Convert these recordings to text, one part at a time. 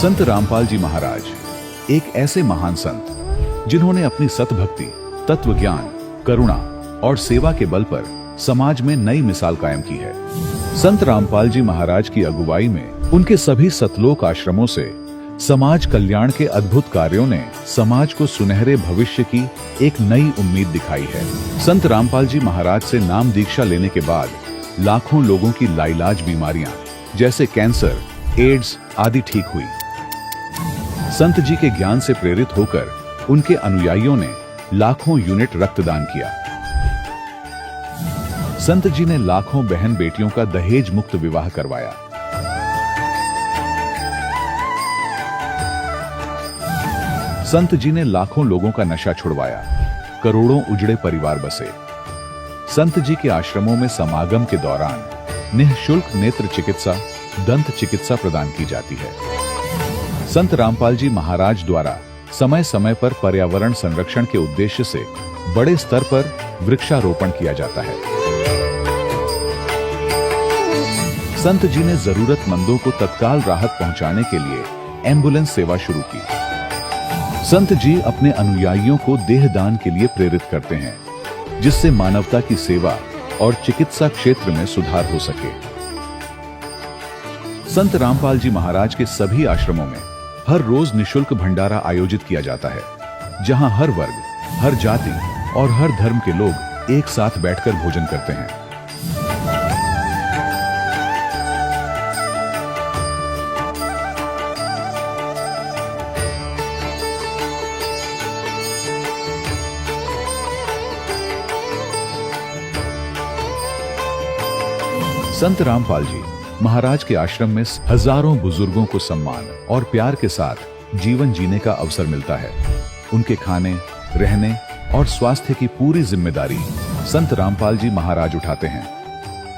संत रामपाल जी महाराज एक ऐसे महान संत जिन्होंने अपनी सतभक्ति, तत्व ज्ञान, करुणा और सेवा के बल पर समाज में नई मिसाल कायम की है। संत रामपाल जी महाराज की अगुवाई में उनके सभी सतलोक आश्रमों से समाज कल्याण के अद्भुत कार्यों ने समाज को सुनहरे भविष्य की एक नई उम्मीद दिखाई है। संत रामपाल जी महाराज से नाम दीक्षा लेने के बाद लाखों लोगों की लाइलाज बीमारियां जैसे कैंसर, एड्स आदि ठीक हुई। संत जी के ज्ञान से प्रेरित होकर उनके अनुयायियों ने लाखों यूनिट रक्तदान किया। संत जी ने लाखों बहन बेटियों का दहेज मुक्त विवाह करवाया। संत जी ने लाखों लोगों का नशा छुड़वाया, करोड़ों उजड़े परिवार बसे। संत जी के आश्रमों में समागम के दौरान निःशुल्क नेत्र चिकित्सा, दंत चिकित्सा प्रदान की जाती है। संत रामपाल जी महाराज द्वारा समय समय पर पर्यावरण संरक्षण के उद्देश्य से बड़े स्तर पर वृक्षारोपण किया जाता है। संत जी ने जरूरतमंदों को तत्काल राहत पहुंचाने के लिए एम्बुलेंस सेवा शुरू की। संत जी अपने अनुयायियों को देहदान के लिए प्रेरित करते हैं, जिससे मानवता की सेवा और चिकित्सा क्षेत्र में सुधार हो सके। संत रामपाल जी महाराज के सभी आश्रमों में हर रोज निःशुल्क भंडारा आयोजित किया जाता है, जहां हर वर्ग, हर जाति और हर धर्म के लोग एक साथ बैठकर भोजन करते हैं। संत रामपाल जी महाराज के आश्रम में हजारों बुजुर्गों को सम्मान और प्यार के साथ जीवन जीने का अवसर मिलता है। उनके खाने, रहने और स्वास्थ्य की पूरी जिम्मेदारी संत रामपाल जी महाराज उठाते हैं।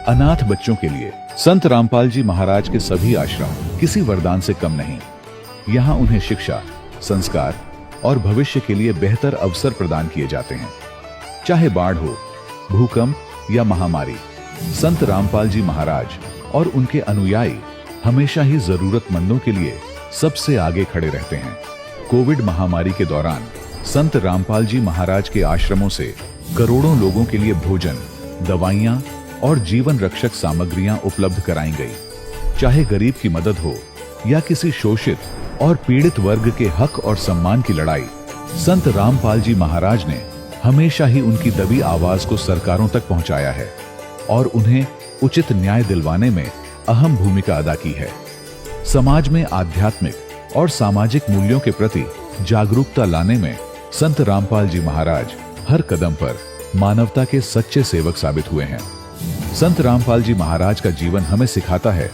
अनाथ बच्चों के लिए संत रामपाल जी महाराज के सभी आश्रम किसी वरदान से कम नहीं। यहाँ उन्हें शिक्षा, संस्कार और भविष्य के लिए बेहतर अवसर प्रदान किए जाते हैं। चाहे बाढ़ हो, भूकंप या महामारी, संत रामपाल जी महाराज और उनके अनुयायी हमेशा ही जरूरतमंदों के लिए सबसे आगे खड़े रहते हैं। कोविड महामारी के दौरान संत रामपाल जी महाराज के आश्रमों से करोड़ों लोगों के लिए भोजन, दवाइयां और जीवन रक्षक सामग्रियां उपलब्ध कराई गई। चाहे गरीब की मदद हो या किसी शोषित और पीड़ित वर्ग के हक और सम्मान की लड़ाई, संत रामपाल जी महाराज ने हमेशा ही उनकी दबी आवाज को सरकारों तक पहुंचाया है और उन्हें उचित न्याय दिलवाने में अहम भूमिका अदा की है। समाज में आध्यात्मिक और सामाजिक मूल्यों के प्रति जागरूकता लाने में संत रामपाल जी महाराज हर कदम पर मानवता के सच्चे सेवक साबित हुए हैं। संत रामपाल जी महाराज का जीवन हमें सिखाता है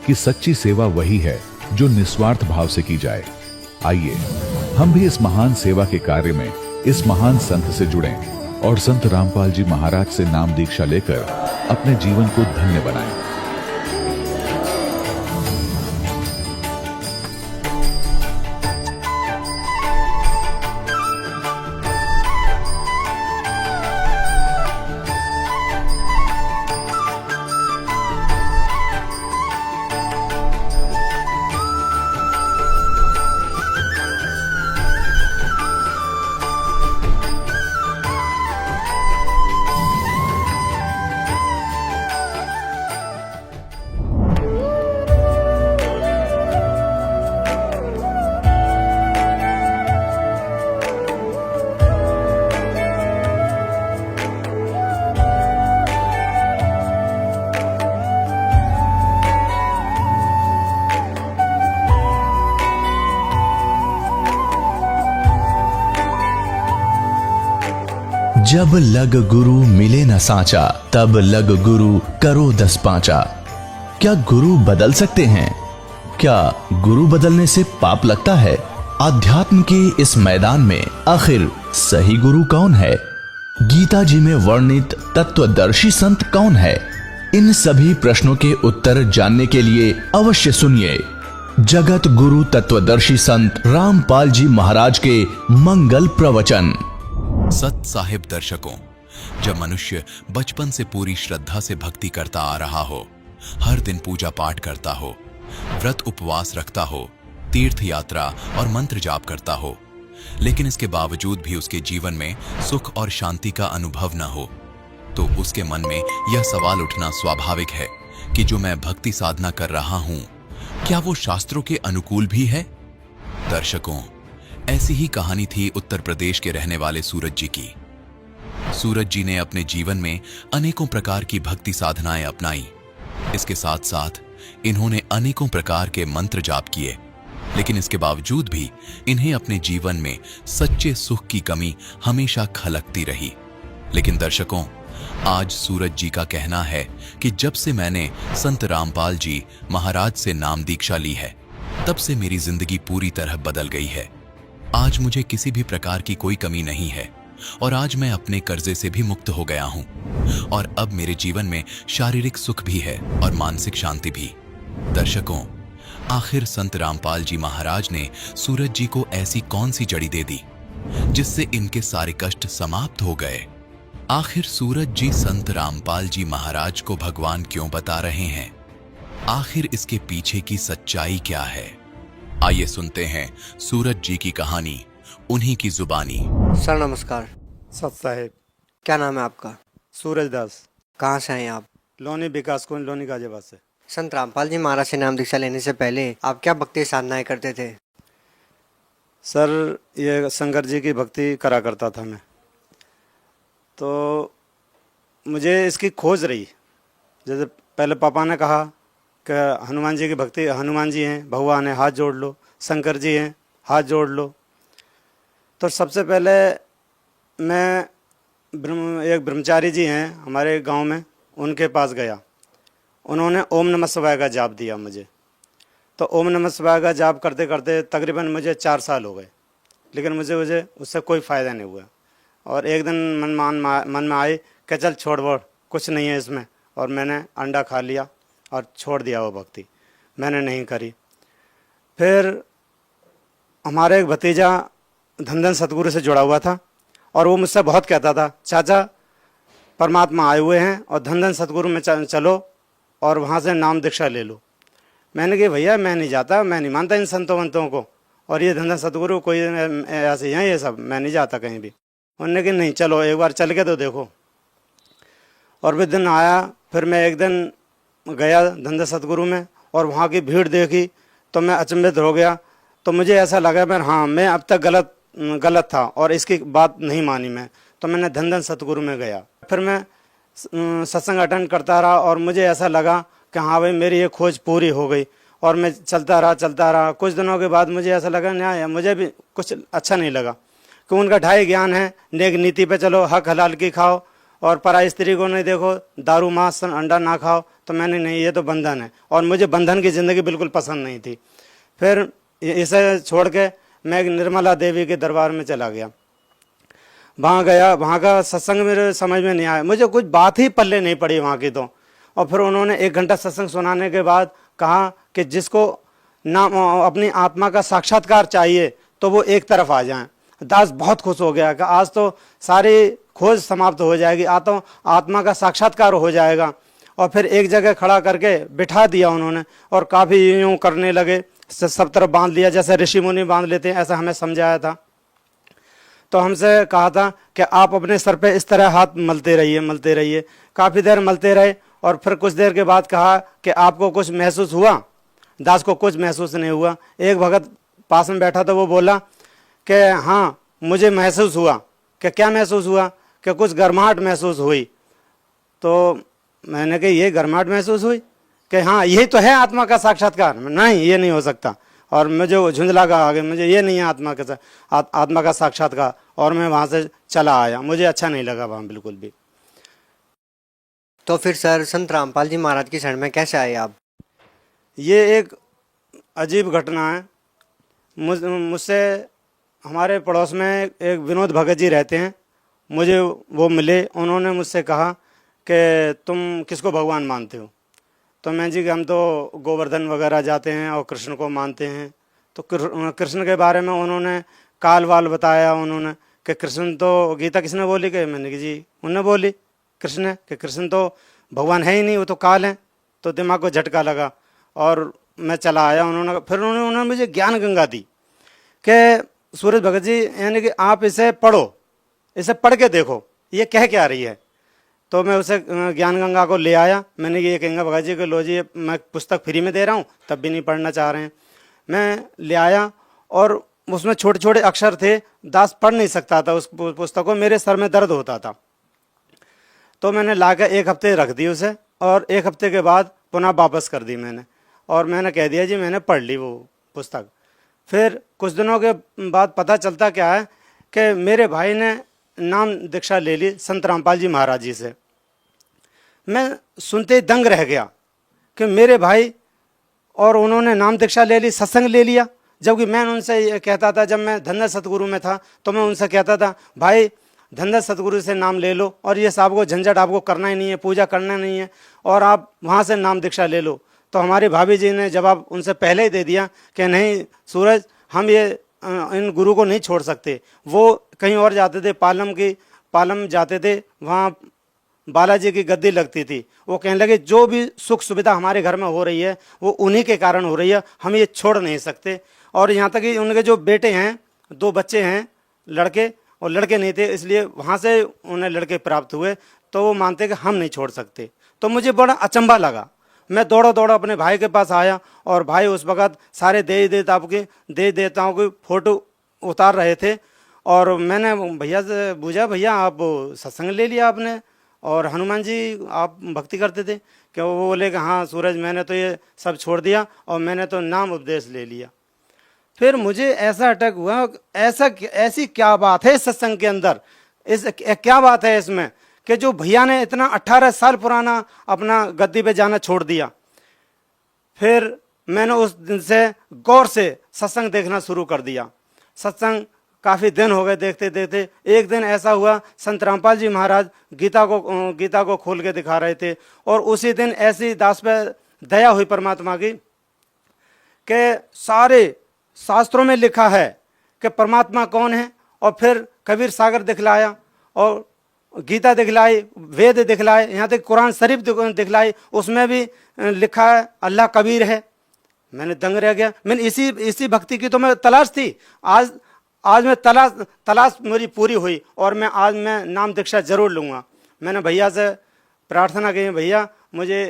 कि सच्ची सेवा वही है जो निस्वार्थ भाव से की जाए। आइए हम भी इस महान सेवा के कार्य में इस महान संत से जुड़ें और संत रामपाल जी महाराज से नाम दीक्षा लेकर अपने जीवन को धन्य बनाएं। जब लग गुरु मिले न साचा, तब लग गुरु करो 10 पांचा। क्या गुरु बदल सकते हैं? क्या गुरु बदलने से पाप लगता है? आध्यात्म के इस मैदान में आखिर सही गुरु कौन है? गीता जी में वर्णित तत्वदर्शी संत कौन है? इन सभी प्रश्नों के उत्तर जानने के लिए अवश्य सुनिए जगत गुरु तत्वदर्शी संत रामपाल जी महाराज के मंगल प्रवचन। सत साहिब दर्शकों, जब मनुष्य बचपन से पूरी श्रद्धा से भक्ति करता आ रहा हो, हर दिन पूजा पाठ करता हो, व्रत उपवास रखता हो, तीर्थ यात्रा और मंत्र जाप करता हो, लेकिन इसके बावजूद भी उसके जीवन में सुख और शांति का अनुभव न हो, तो उसके मन में यह सवाल उठना स्वाभाविक है कि जो मैं भक्ति साधना कर रहा हूं, क्या वो शास्त्रों के अनुकूल भी है? दर्शकों, ऐसी ही कहानी थी उत्तर प्रदेश के रहने वाले सूरज जी की। सूरज जी ने अपने जीवन में अनेकों प्रकार की भक्ति साधनाएं अपनाई। इसके साथ साथ इन्होंने अनेकों प्रकार के मंत्र जाप किए, लेकिन इसके बावजूद भी इन्हें अपने जीवन में सच्चे सुख की कमी हमेशा खलकती रही। लेकिन दर्शकों, आज सूरज जी का कहना है कि जब से मैंने संत रामपाल जी महाराज से नाम दीक्षा ली है, तब से मेरी जिंदगी पूरी तरह बदल गई है। आज मुझे किसी भी प्रकार की कोई कमी नहीं है और आज मैं अपने कर्जे से भी मुक्त हो गया हूं और अब मेरे जीवन में शारीरिक सुख भी है और मानसिक शांति भी। दर्शकों, आखिर संत रामपाल जी महाराज ने सूरज जी को ऐसी कौन सी जड़ी दे दी जिससे इनके सारे कष्ट समाप्त हो गए? आखिर सूरज जी संत रामपाल जी महाराज को भगवान क्यों बता रहे हैं? आखिर इसके पीछे की सच्चाई क्या है? आइए सुनते हैं सूरज जी की कहानी, उन्हीं की जुबानी। सर नमस्कार। सत साहेब। क्या नाम है आपका? सूरज दास। कहाँ से हैं आप? लोनी विकास कुंज, लोनी गाजियाबाद से। संत रामपाल जी महाराज से नाम दीक्षा लेने से पहले आप क्या भक्ति साधनाएं करते थे? सर, ये शंकर जी की भक्ति करा करता था मैं, तो मुझे इसकी खोज रही। जैसे पहले पापा ने कहा कि हनुमान जी की भक्ति, हनुमान जी हैं, भगवान है, हाथ जोड़ लो। शंकर जी हैं, हाथ जोड़ लो। तो सबसे पहले मैं एक ब्रह्मचारी जी हैं हमारे गांव में, उनके पास गया। उन्होंने ओम नमः शिवाय का जाप दिया मुझे। तो ओम नमः शिवाय का जाप करते करते तकरीबन मुझे 4 साल हो गए, लेकिन मुझे उससे कोई फ़ायदा नहीं हुआ। और एक दिन मन में आई कि चल छोड़ बोड़, कुछ नहीं है इसमें, और मैंने अंडा खा लिया और छोड़ दिया वो भक्ति, मैंने नहीं करी। फिर हमारे एक भतीजा धन सतगुरु से जुड़ा हुआ था और वो मुझसे बहुत कहता था, चाचा परमात्मा आए हुए हैं और धन सतगुरु में चलो और वहाँ से नाम दीक्षा ले लो। मैंने कहा भैया मैं नहीं जाता, मैं नहीं मानता इन संतों वंतों को, और ये धन सतगुरु कोई ऐसे हैं ये सब, मैं नहीं जाता कहीं भी। उन्होंने कहा नहीं चलो एक बार चल के तो देखो। और भी दिन आया, फिर मैं एक दिन गया धन सतगुरु में और वहाँ की भीड़ देखी तो मैं अचंभित हो गया। तो मुझे ऐसा लगा मैं अब तक गलत था और इसकी बात नहीं मानी मैं। तो मैंने धन सतगुरु में गया। फिर मैं सत्संग अटेंड करता रहा और मुझे ऐसा लगा कि हाँ भाई मेरी ये खोज पूरी हो गई। और मैं चलता रहा। कुछ दिनों के बाद मुझे ऐसा लगा ना, मुझे भी कुछ अच्छा नहीं लगा कि उनका ढाई ज्ञान है, नेक नीति पे चलो, हक हलाल की खाओ और पराई स्त्री को नहीं देखो, दारू मांस अंडा ना खाओ। तो मैंने नहीं, ये तो बंधन है और मुझे बंधन की ज़िंदगी बिल्कुल पसंद नहीं थी। फिर इसे छोड़ के मैं एक निर्मला देवी के दरबार में चला गया। वहाँ गया, वहाँ का सत्संग मेरे समझ में नहीं आया, मुझे कुछ बात ही पल्ले नहीं पड़ी वहाँ की तो। और फिर उन्होंने 1 घंटा सत्संग सुनाने के बाद कहा कि जिसको नाम अपनी आत्मा का साक्षात्कार चाहिए तो वो एक तरफ आ जाएं। दास बहुत खुश हो गया कि आज तो सारी खोज समाप्त हो जाएगी, आत्मा का साक्षात्कार हो जाएगा। और फिर एक जगह खड़ा करके बिठा दिया उन्होंने और काफ़ी यूँ करने लगे, सब तरफ बांध लिया जैसे ऋषि मुनि बांध लेते हैं, ऐसा हमें समझाया था। तो हमसे कहा था कि आप अपने सर पे इस तरह हाथ मलते रहिए। काफ़ी देर मलते रहे और फिर कुछ देर के बाद कहा कि आपको कुछ महसूस हुआ? दास को कुछ महसूस नहीं हुआ। एक भगत पास में बैठा था, वो बोला कि हाँ मुझे महसूस हुआ। कि क्या महसूस हुआ? कि कुछ गर्माहट महसूस हुई। तो मैंने कहा ये गर्माहट महसूस हुई? कि हाँ यही तो है आत्मा का साक्षात्कार। नहीं, ये नहीं हो सकता। और मुझे झुंझला का आगे, मुझे ये नहीं है आत्मा का साक्षात्कार। और मैं वहाँ से चला आया, मुझे अच्छा नहीं लगा वहाँ बिल्कुल भी। तो फिर सर संत रामपाल जी महाराज की शरण में कैसे आए आप? ये एक अजीब घटना है। मुझसे हमारे पड़ोस में एक विनोद भगत जी रहते हैं, मुझे वो मिले। उन्होंने मुझसे कहा कि तुम किसको भगवान मानते हो? तो मैं जी कि हम तो गोवर्धन वगैरह जाते हैं और कृष्ण को मानते हैं। तो कृष्ण के बारे में उन्होंने काल वाल बताया उन्होंने कि कृष्ण तो गीता किसने बोली? कि मैंने कि जी उन्होंने बोली कृष्ण ने, कि कृष्ण तो भगवान है ही नहीं, वो तो काल है। तो दिमाग को झटका लगा और मैं चला आया। उन्होंने मुझे ज्ञान गंगा दी कि सूरज भगत जी, यानी कि आप इसे पढ़ो, इसे पढ़ के देखो ये कह क्या रही है। तो मैं उसे ज्ञान गंगा को ले आया। मैंने ये कहेंगे भगत जी को, लो जी मैं पुस्तक फ्री में दे रहा हूँ, तब भी नहीं पढ़ना चाह रहे हैं। मैं ले आया और उसमें छोटे छोटे अक्षर थे, दास पढ़ नहीं सकता था उस पुस्तक को, मेरे सर में दर्द होता था। तो मैंने लाकर 1 हफ्ते रख दी उसे, और 1 हफ्ते के बाद पुनः वापस कर दी मैंने, और मैंने कह दिया जी मैंने पढ़ ली वो पुस्तक। फिर कुछ दिनों के बाद पता चलता क्या है कि मेरे भाई ने नाम दीक्षा ले ली संत रामपाल जी महाराज जी से। मैं सुनते ही दंग रह गया कि मेरे भाई और उन्होंने नाम दीक्षा ले ली, सत्संग ले लिया। जबकि मैं उनसे ये कहता था, जब मैं धन्य सतगुरु में था तो मैं उनसे कहता था, भाई धन्य सतगुरु से नाम ले लो, और ये सब को झंझट आपको करना ही नहीं है, पूजा करना नहीं है, और आप वहाँ से नाम दीक्षा ले लो। तो हमारी भाभी जी ने जवाब उनसे पहले ही दे दिया कि नहीं सूरज, हम ये इन गुरु को नहीं छोड़ सकते। वो कहीं और जाते थे, पालम जाते थे, वहाँ बालाजी की गद्दी लगती थी। वो कहने लगे जो भी सुख सुविधा हमारे घर में हो रही है वो उन्हीं के कारण हो रही है, हम ये छोड़ नहीं सकते। और यहाँ तक कि उनके जो बेटे हैं, 2 बच्चे हैं लड़के, और लड़के नहीं थे, इसलिए वहाँ से उन्हें लड़के प्राप्त हुए, तो वो मानते कि हम नहीं छोड़ सकते। तो मुझे बड़ा अचंभा लगा। मैं दौड़ा दौड़ा अपने भाई के पास आया, और भाई उस वक़्त सारे देवी देवताओं की फ़ोटो उतार रहे थे। और मैंने भैया से पूछा, भैया आप सत्संग ले लिया आपने, और हनुमान जी आप भक्ति करते थे क्या? वो बोले कि हाँ सूरज, मैंने तो ये सब छोड़ दिया और मैंने तो नाम उपदेश ले लिया। फिर मुझे ऐसा अटक हुआ, ऐसी क्या बात है सत्संग के अंदर, क्या बात है इसमें कि जो भैया ने इतना 18 साल पुराना अपना गद्दी पे जाना छोड़ दिया। फिर मैंने उस दिन से गौर से सत्संग देखना शुरू कर दिया। सत्संग काफ़ी दिन हो गए देखते देखते। एक दिन ऐसा हुआ, संत रामपाल जी महाराज गीता को खोल के दिखा रहे थे, और उसी दिन ऐसी दास पे दया हुई परमात्मा की कि सारे शास्त्रों में लिखा है कि परमात्मा कौन है। और फिर कबीर सागर दिखलाया, और गीता दिखलाई, वेद दिखलाए, यहाँ तक कुरान शरीफ दिखलाई, उसमें भी लिखा है अल्लाह कबीर है। मैंने दंग रह गया। मैंने इसी भक्ति की तो मैं तलाश थी। आज मैं तलाश मेरी पूरी हुई, और आज मैं नाम दीक्षा जरूर लूँगा। मैंने भैया से प्रार्थना की, भैया मुझे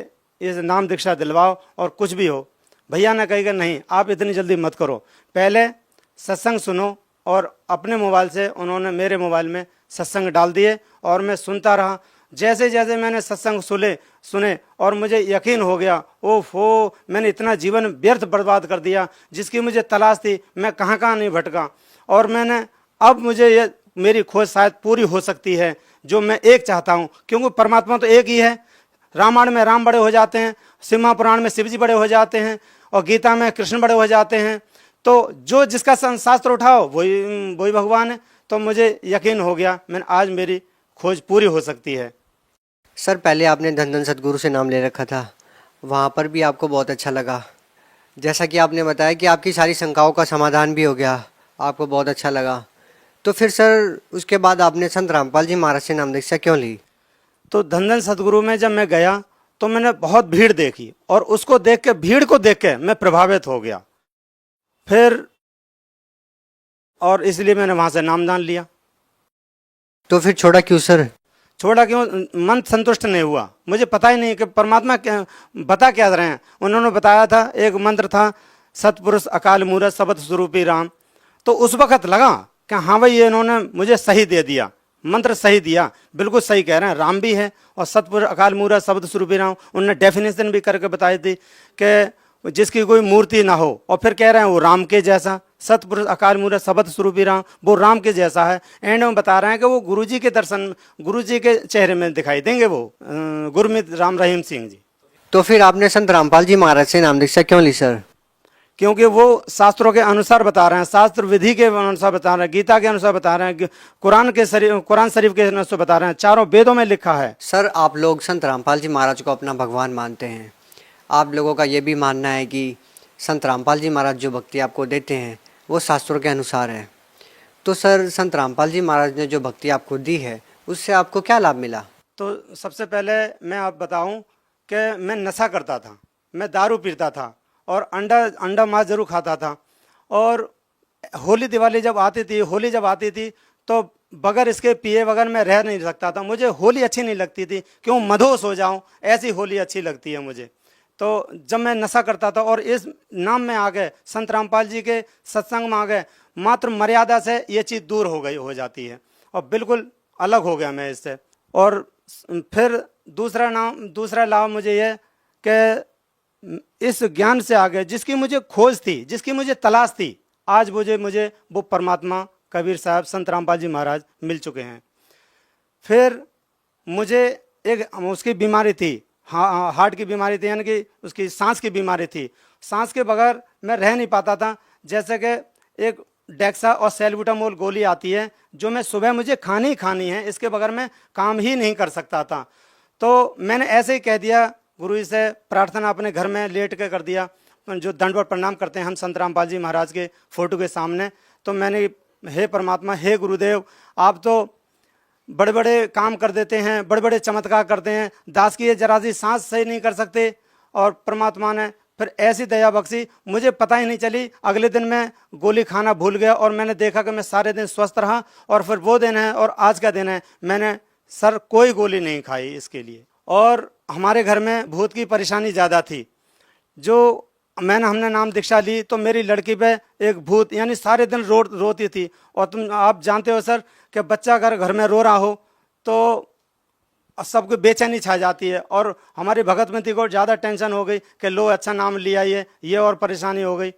इस नाम दीक्षा दिलवाओ और कुछ भी हो। भैया ने कही कि नहीं, आप इतनी जल्दी मत करो, पहले सत्संग सुनो। और अपने मोबाइल से उन्होंने मेरे मोबाइल में सत्संग डाल दिए, और मैं सुनता रहा। जैसे जैसे मैंने सत्संग सुने और मुझे यकीन हो गया, ओहो मैंने इतना जीवन व्यर्थ बर्बाद कर दिया, जिसकी मुझे तलाश थी मैं कहाँ कहाँ नहीं भटका। और अब मुझे ये मेरी खोज शायद पूरी हो सकती है, जो मैं एक चाहता हूँ, क्योंकि परमात्मा तो एक ही है। रामायण में राम बड़े हो जाते हैं, सिम्हा पुराण में शिव जी बड़े हो जाते हैं, और गीता में कृष्ण बड़े हो जाते हैं। तो जो जिसका शास्त्र उठाओ वही भगवान है। तो मुझे यकीन हो गया, आज मेरी खोज पूरी हो सकती है। सर पहले आपने धन धन सतगुरु से नाम ले रखा था, वहाँ पर भी आपको बहुत अच्छा लगा। जैसा कि आपने बताया कि आपकी सारी शंकाओं का समाधान भी हो गया, आपको बहुत अच्छा लगा। तो फिर सर उसके बाद आपने संत रामपाल जी महाराज से नाम दीक्षा क्यों ली? तो धन धन सतगुरु में जब मैं गया तो मैंने बहुत भीड़ देखी, और उसको देख के, भीड़ को देख के मैं प्रभावित हो गया। फिर और इसलिए मैंने वहाँ से नामदान लिया। तो फिर छोड़ा क्यों सर? छोड़ा क्यों? मन संतुष्ट नहीं हुआ। मुझे पता ही नहीं कि परमात्मा बता क्या रहे हैं। उन्होंने बताया था, एक मंत्र था, सतपुरुष अकाल मूरत शब्द स्वरूपी राम। तो उस वक़्त लगा कि हाँ भाई ये इन्होंने मुझे सही दे दिया, मंत्र सही दिया, बिल्कुल सही कह रहे हैं। राम भी है और सतपुरुष अकाल मूरत शब्द स्वरूपी राम। उन्होंने डेफिनेशन भी करके बताई थी कि जिसकी कोई मूर्ति ना हो, और फिर कह रहे हैं वो राम के जैसा, सतपुरुष अकाल मूरत शब्द स्वरूपी राम, वो राम के जैसा है। एंड में बता रहे हैं कि वो गुरुजी के दर्शन, गुरुजी के चेहरे में दिखाई देंगे, वो गुरमीत राम रहीम सिंह जी। तो फिर आपने संत रामपाल जी महाराज से नाम दीक्षा क्यों ली सर? क्योंकि वो शास्त्रों के अनुसार बता रहे हैं, शास्त्र विधि के अनुसार बता रहे हैं, गीता के अनुसार बता रहे हैं, कुरान शरीफ के अनुसार बता रहे हैं, चारों वेदों में लिखा है। सर आप लोग संत रामपाल जी महाराज को अपना भगवान मानते हैं, आप लोगों का ये भी मानना है कि संत रामपाल जी महाराज जो भक्ति आपको देते हैं वो शास्त्रों के अनुसार है। तो सर संत रामपाल जी महाराज ने जो भक्ति आपको दी है उससे आपको क्या लाभ मिला? तो सबसे पहले मैं आप बताऊं कि मैं नशा करता था, मैं दारू पीता था, और अंडा मांस जरूर खाता था। और होली दिवाली जब आती थी, होली जब आती थी तो बगैर इसके पिए बगैर मैं रह नहीं सकता था। मुझे होली अच्छी नहीं लगती थी, क्यों मदहोश हो जाऊं, ऐसी होली अच्छी लगती है मुझे। तो जब मैं नशा करता था और इस नाम में आ गए, संत रामपाल जी के सत्संग में आ गए, मात्र मर्यादा से ये चीज़ दूर हो जाती है और बिल्कुल अलग हो गया मैं इससे। और फिर दूसरा लाभ मुझे ये कि इस ज्ञान से आगे जिसकी मुझे खोज थी, जिसकी मुझे तलाश थी, आज मुझे वो परमात्मा कबीर साहब संत रामपाल जी महाराज मिल चुके हैं। फिर मुझे एक उसकी बीमारी थी, हार्ट की बीमारी थी, यानी कि उसकी सांस की बीमारी थी। सांस के बगैर मैं रह नहीं पाता था। जैसे कि एक डेक्सा और सेल्बुटामोल गोली आती है जो मैं सुबह मुझे खानी ही खानी है, इसके बगैर मैं काम ही नहीं कर सकता था। तो मैंने ऐसे ही कह दिया, गुरु जी से प्रार्थना अपने घर में लेट के कर दिया, जो दंडवत प्रणाम करते हैं हम संत रामपाल जी महाराज के फोटो के सामने। तो मैंने, हे परमात्मा, हे गुरुदेव, आप तो बड़े बड़े काम कर देते हैं, बड़े बड़े चमत्कार करते हैं, दास की ये जरा सी सांस सही नहीं कर सकते। और परमात्मा ने फिर ऐसी दया बख्शी, मुझे पता ही नहीं चली। अगले दिन मैं गोली खाना भूल गया और मैंने देखा कि मैं सारे दिन स्वस्थ रहा। और फिर वो दिन है और आज का दिन है, मैंने सर कोई गोली नहीं खाई इसके लिए। और हमारे घर में भूत की परेशानी ज़्यादा थी। जो हमने नाम दीक्षा ली तो मेरी लड़की पे एक भूत, यानी सारे दिन रोती थी। और आप जानते हो सर कि बच्चा अगर घर में रो रहा हो तो सबको बेचैनी छा जाती है। और हमारी भगतमती को ज़्यादा टेंशन हो गई कि लो अच्छा नाम लिया, ये और परेशानी हो गई।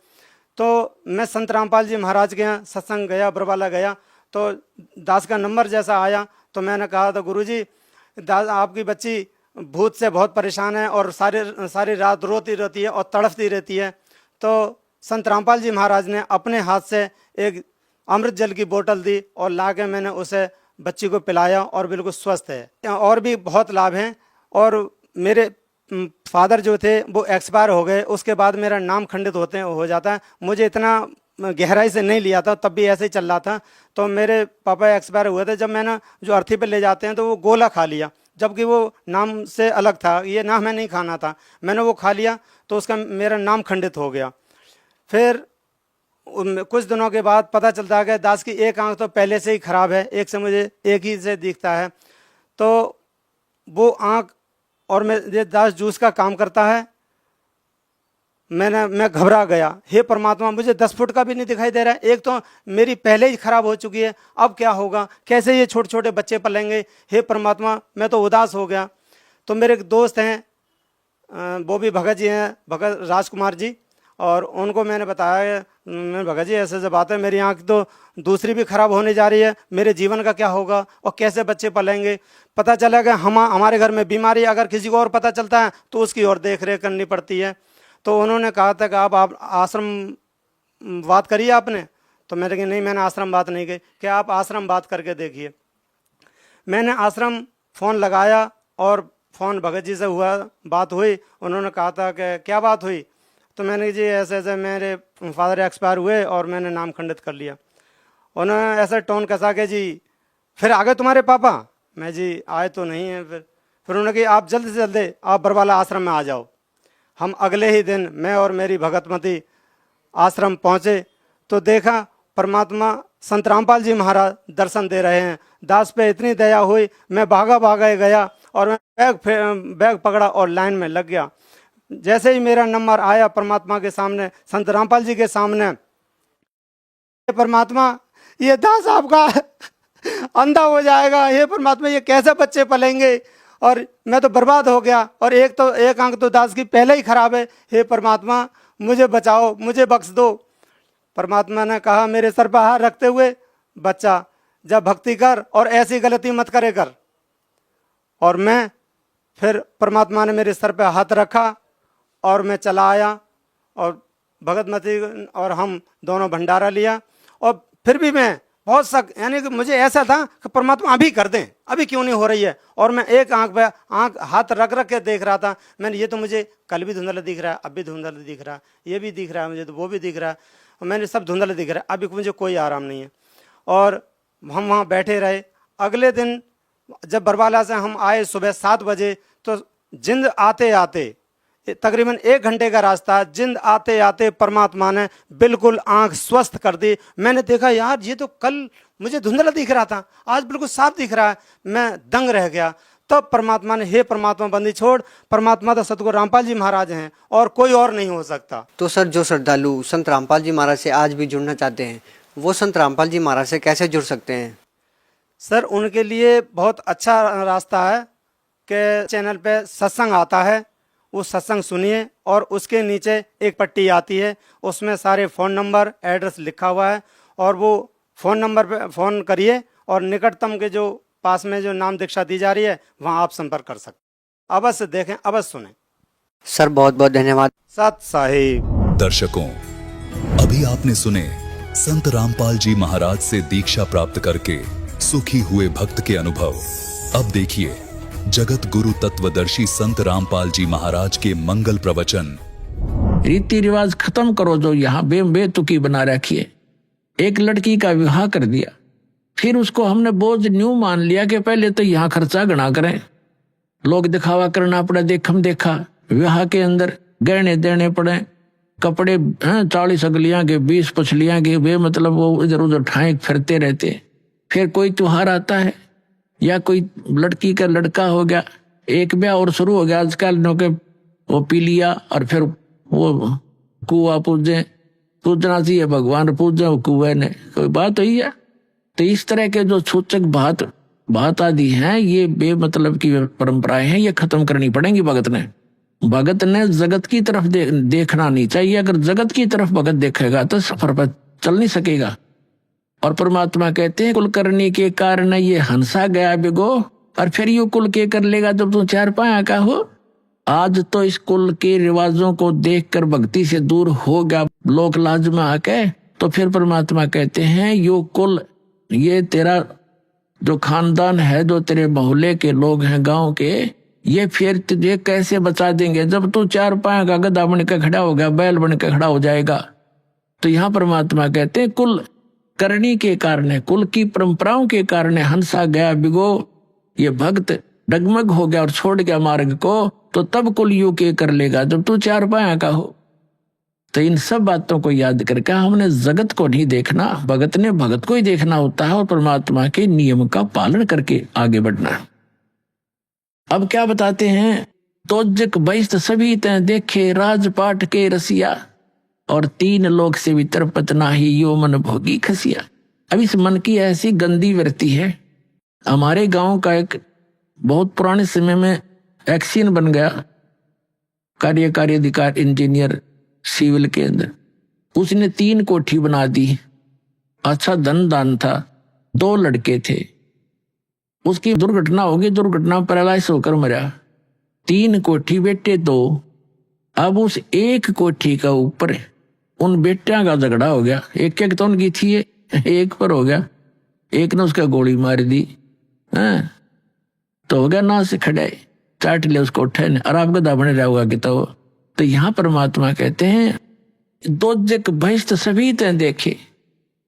तो मैं संत रामपाल जी महाराज के यहाँ सत्संग गया, बरवाला गया, तो दास का नंबर जैसा आया तो मैंने कहा था, गुरुजी दास आपकी बच्ची भूत से बहुत परेशान है और सारी रात रोती रहती है और तड़फती रहती है। तो संत रामपाल जी महाराज ने अपने हाथ से एक अमृत जल की बोतल दी और ला के मैंने उसे बच्ची को पिलाया और बिल्कुल स्वस्थ है। और भी बहुत लाभ हैं। और मेरे फादर जो थे वो एक्सपायर हो गए, उसके बाद मेरा नाम खंडित हो जाता है। मुझे इतना गहराई से नहीं लिया था, तब भी ऐसे ही चल रहा था। तो मेरे पापा एक्सपायर हुए थे, जब मैंने जो अर्थी पे ले जाते हैं तो वो गोला खा लिया, जबकि वो नाम से अलग था, ये नाम मैं नहीं खाना था, मैंने वो खा लिया तो उसका मेरा नाम खंडित हो गया। फिर कुछ दिनों के बाद पता चलता है कि दास की एक आंख तो पहले से ही खराब है, एक से मुझे एक ही से दिखता है। तो वो आंख और ये दास जूस का काम करता है। मैं घबरा गया, हे परमात्मा मुझे 10 फुट का भी नहीं दिखाई दे रहा है। एक तो मेरी पहले ही खराब हो चुकी है, अब क्या होगा, कैसे ये छोटे छोटे बच्चे पलेंगे, हे परमात्मा मैं तो उदास हो गया। तो मेरे एक दोस्त हैं, वो भी भगत जी हैं, भगत राजकुमार जी, और उनको मैंने बताया, मैं भगत जी ऐसे ऐसे बात है, मेरी आँख तो दूसरी भी खराब होने जा रही है, मेरे जीवन का क्या होगा और कैसे बच्चे पलेंगे। पता चला कि हमारे घर में बीमारी अगर किसी को और पता चलता है तो उसकी और देख रेख करनी पड़ती है। तो उन्होंने कहा था कि आप आश्रम बात करिए आपने। तो मैंने कहा नहीं, मैंने आश्रम बात नहीं की। कि आप आश्रम बात करके देखिए। मैंने आश्रम फ़ोन लगाया और फ़ोन भगत जी से हुआ, बात हुई। उन्होंने कहा था कि क्या बात हुई। तो मैंने जी ऐसे ऐसे मेरे फादर एक्सपायर हुए और मैंने नाम खंडित कर लिया। उन्होंने ऐसा टोन कसा के जी फिर आ गए तुम्हारे पापा। मैं जी आए तो नहीं है। फिर उन्होंने कहा आप जल्द से जल्द आप बरवाला आश्रम में आ जाओ। हम अगले ही दिन मैं और मेरी भगतमती आश्रम पहुँचे तो देखा परमात्मा संत रामपाल जी महाराज दर्शन दे रहे हैं। दास पे इतनी दया हुई, मैं भागा गया और मैं बैग पकड़ा और लाइन में लग गया। जैसे ही मेरा नंबर आया परमात्मा के सामने, संत रामपाल जी के सामने, परमात्मा ये दास आपका अंधा हो जाएगा, हे परमात्मा ये कैसे बच्चे पलेंगे, और मैं तो बर्बाद हो गया। और एक आंख तो दास की पहले ही खराब है, हे परमात्मा मुझे बचाओ, मुझे बख्श दो। परमात्मा ने कहा मेरे सर पर हाथ रखते हुए, बच्चा जब भक्ति कर और ऐसी गलती मत करे कर। और मैं फिर परमात्मा ने मेरे सर पर हाथ रखा और मैं चला आया और भगतमती और हम दोनों भंडारा लिया। और फिर भी मैं बहुत सक, यानी कि मुझे ऐसा था कि परमात्मा अभी कर दें, अभी क्यों नहीं हो रही है। और मैं एक आंख हाथ रख के देख रहा था। मैंने ये तो मुझे कल भी धुंधला दिख रहा है, अब भी धुंधला दिख रहा है, ये भी दिख रहा है मुझे, तो वो भी दिख रहा है, और मैंने सब धुंधला दिख रहा है, अभी मुझे कोई आराम नहीं है। और हम वहाँ बैठे रहे। अगले दिन जब बरवाला से हम आए सुबह 7 बजे, तो जिंद आते आते तकरीबन 1 घंटे का रास्ता, जिंद आते आते परमात्मा ने बिल्कुल आंख स्वस्थ कर दी। मैंने देखा यार ये तो कल मुझे धुंधला दिख रहा था, आज बिल्कुल साफ दिख रहा है। मैं दंग रह गया। तब परमात्मा ने, हे परमात्मा बंदी छोड़, परमात्मा तो सतगुरु रामपाल जी महाराज हैं और कोई और नहीं हो सकता। तो सर, जो श्रद्धालु संत रामपाल जी महाराज से आज भी जुड़ना चाहते हैं, वो संत रामपाल जी महाराज से कैसे जुड़ सकते हैं? सर, उनके लिए बहुत अच्छा रास्ता है कि चैनल पे सत्संग आता है, उस सत्संग सुनिए और उसके नीचे एक पट्टी आती है, उसमें सारे फ़ोन नंबर, एड्रेस लिखा हुआ है, और वो फ़ोन नंबर पे फ़ोन करिए और निकटतम के जो पास में जो नाम दीक्षा दी जा रही है वहाँ आप संपर्क कर सकते। अवश्य देखें, अवश्य सुनें। सर बहुत बहुत धन्यवाद। सत साहिब। दर्शकों, अभी आपने सुने संत रामपाल जी महाराज से दीक्षा प्राप्त करके सुखी हुए भक्त के अनुभव। अब देखिए जगत गुरु तत्वदर्शी संत रामपाल जी महाराज के मंगल प्रवचन। रीति रिवाज खत्म करो जो यहाँ बेतुकी बना रखी है। एक लड़की का विवाह कर दिया, फिर उसको हमने बोझ न्यू मान लिया कि पहले तो यहाँ खर्चा गणा करें, लोग दिखावा करना पड़े, देखम देखा, विवाह के अंदर गहने देने पड़े, कपड़े 40 अगलियां के 20 पछलियां के, वे मतलब वो इधर उधर ठाए फिरते रहते। फिर कोई त्योहार आता है या कोई लड़की का लड़का हो गया, एक ब्याह और शुरू हो गया आजकल, नो के वो पी लिया और फिर वो कुआ पूजना चाहिए, भगवान पूजे वो कुएं ने, कोई बात हुई है। तो इस तरह के जो सूचक बात आदि हैं, ये बेमतलब की परंपराएं हैं, ये खत्म करनी पड़ेंगी। भगत ने जगत की तरफ देखना नहीं चाहिए। अगर जगत की तरफ भगत देखेगा तो सफर पर चल नहीं सकेगा। और परमात्मा कहते हैं कुल करने के कारण ये हंसा गया बिगो, और फिर यू कुल के कर लेगा जब तू 4 पाया का हो। आज तो इस कुल के रिवाजों को देखकर भक्ति से दूर हो गया लोक लाज में आके, तो फिर परमात्मा कहते हैं यो कुल, ये तेरा जो खानदान है, जो तेरे मोहल्ले के लोग हैं, गांव के, ये फिर तुझे कैसे बचा देंगे जब तू 4 पाया का गधा बन के खड़ा हो गया, बैल बन के खड़ा हो जाएगा। तो यहाँ परमात्मा कहते हैं कुल करनी के कारण, कुल की परंपराओं के कारण हंसा गया बिगो, ये भक्त डगमग हो गया और छोड़ गया मार्ग को, तो तब कुल यू के कर लेगा जब तू 4 पाया का हो। तो इन सब बातों को याद करके हमने जगत को नहीं देखना, भगत ने भगत को ही देखना होता है और परमात्मा के नियम का पालन करके आगे बढ़ना है। अब क्या बताते हैं, तो जग बहिष्ट सभी तय देखे राजपाट के रसिया, और 3 लोक से भीतर पतना ही यो मन भोगी खसिया। अब इस मन की ऐसी गंदी वृत्ति है। हमारे गांव का एक बहुत पुराने समय में एक्सीन बन गया, कार्यकारी अधिकारी इंजीनियर सिविल के अंदर, उसने 3 कोठी बना दी, अच्छा धन दान था, 2 लड़के थे, उसकी दुर्घटना होगी, दुर्घटना पैरालाइज होकर मरा। 3 कोठी बेटे 2। अब उस एक कोठी का ऊपर उन बेटियां का झगड़ा हो गया, एक तो उनकी थी, एक पर हो गया, एक ने उसका गोली मार दी, तो हो गया ना से खड़े, चाट ले उसको उठे ने, और आप गधा बने रहोगा कि तो यहाँ परमात्मा कहते हैं दो जग बहिष्ट सभी तय देखे,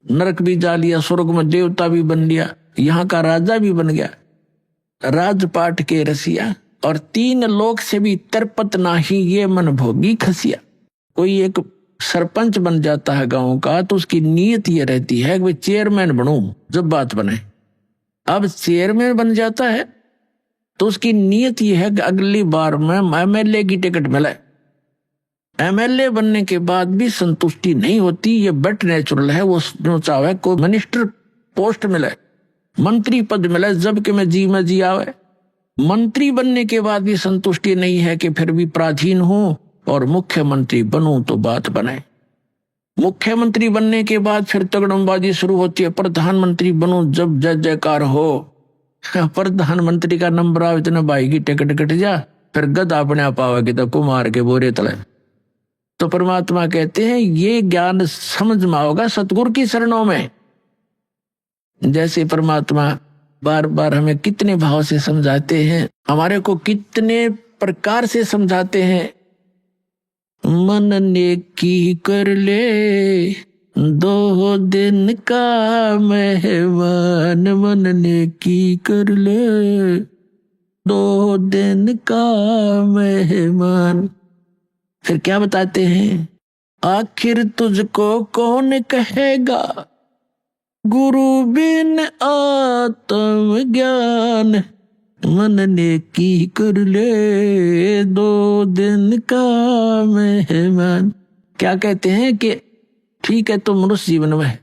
नरक भी जा लिया, स्वर्ग में देवता भी बन लिया, यहाँ का राजा भी बन गया, राजपाट के रसिया, और 3 लोक से भी तरपत नाही ये मन भोगी खसिया। कोई एक सरपंच बन जाता है गांव का, तो उसकी नीयत ये रहती है कि चेयरमैन बनूं जब बात बने। अब चेयरमैन बन जाता है तो उसकी नीयत ये है कि अगली बार में एमएलए की टिकट मिले। एमएलए बनने के बाद भी संतुष्टि नहीं होती, ये बट नेचुरल है, वो जो चाहे कोई मिनिस्टर पोस्ट मिले, मंत्री पद मिले, जब कि मैं जी आवे। मंत्री बनने के बाद भी संतुष्टि नहीं है कि फिर भी प्राचीन हूं और मुख्यमंत्री बनूं तो बात बने। मुख्यमंत्री बनने के बाद फिर तगड़मबाजी शुरू होती है, प्रधानमंत्री बनूं जब जय जयकार हो। प्रधानमंत्री का नंबर आओ, इतने भाई की टिकट कट जा, फिर गधा अपने पावेगी तो कुमार के बोरे तले। तो परमात्मा कहते हैं ये ज्ञान समझ में होगा सतगुरु की शरणों में। जैसे परमात्मा बार बार हमें कितने भाव से समझाते हैं, हमारे को कितने प्रकार से समझाते हैं। मन ने की कर ले 2 दिन का मेहमान, मन ने की कर ले 2 दिन का मेहमान। फिर क्या बताते हैं, आखिर तुझको कौन कहेगा गुरु बिन आत्म ज्ञान, मन ने की कर ले 2 दिन का मेहमान। क्या कहते हैं कि ठीक है तो मनुष्य जीवन में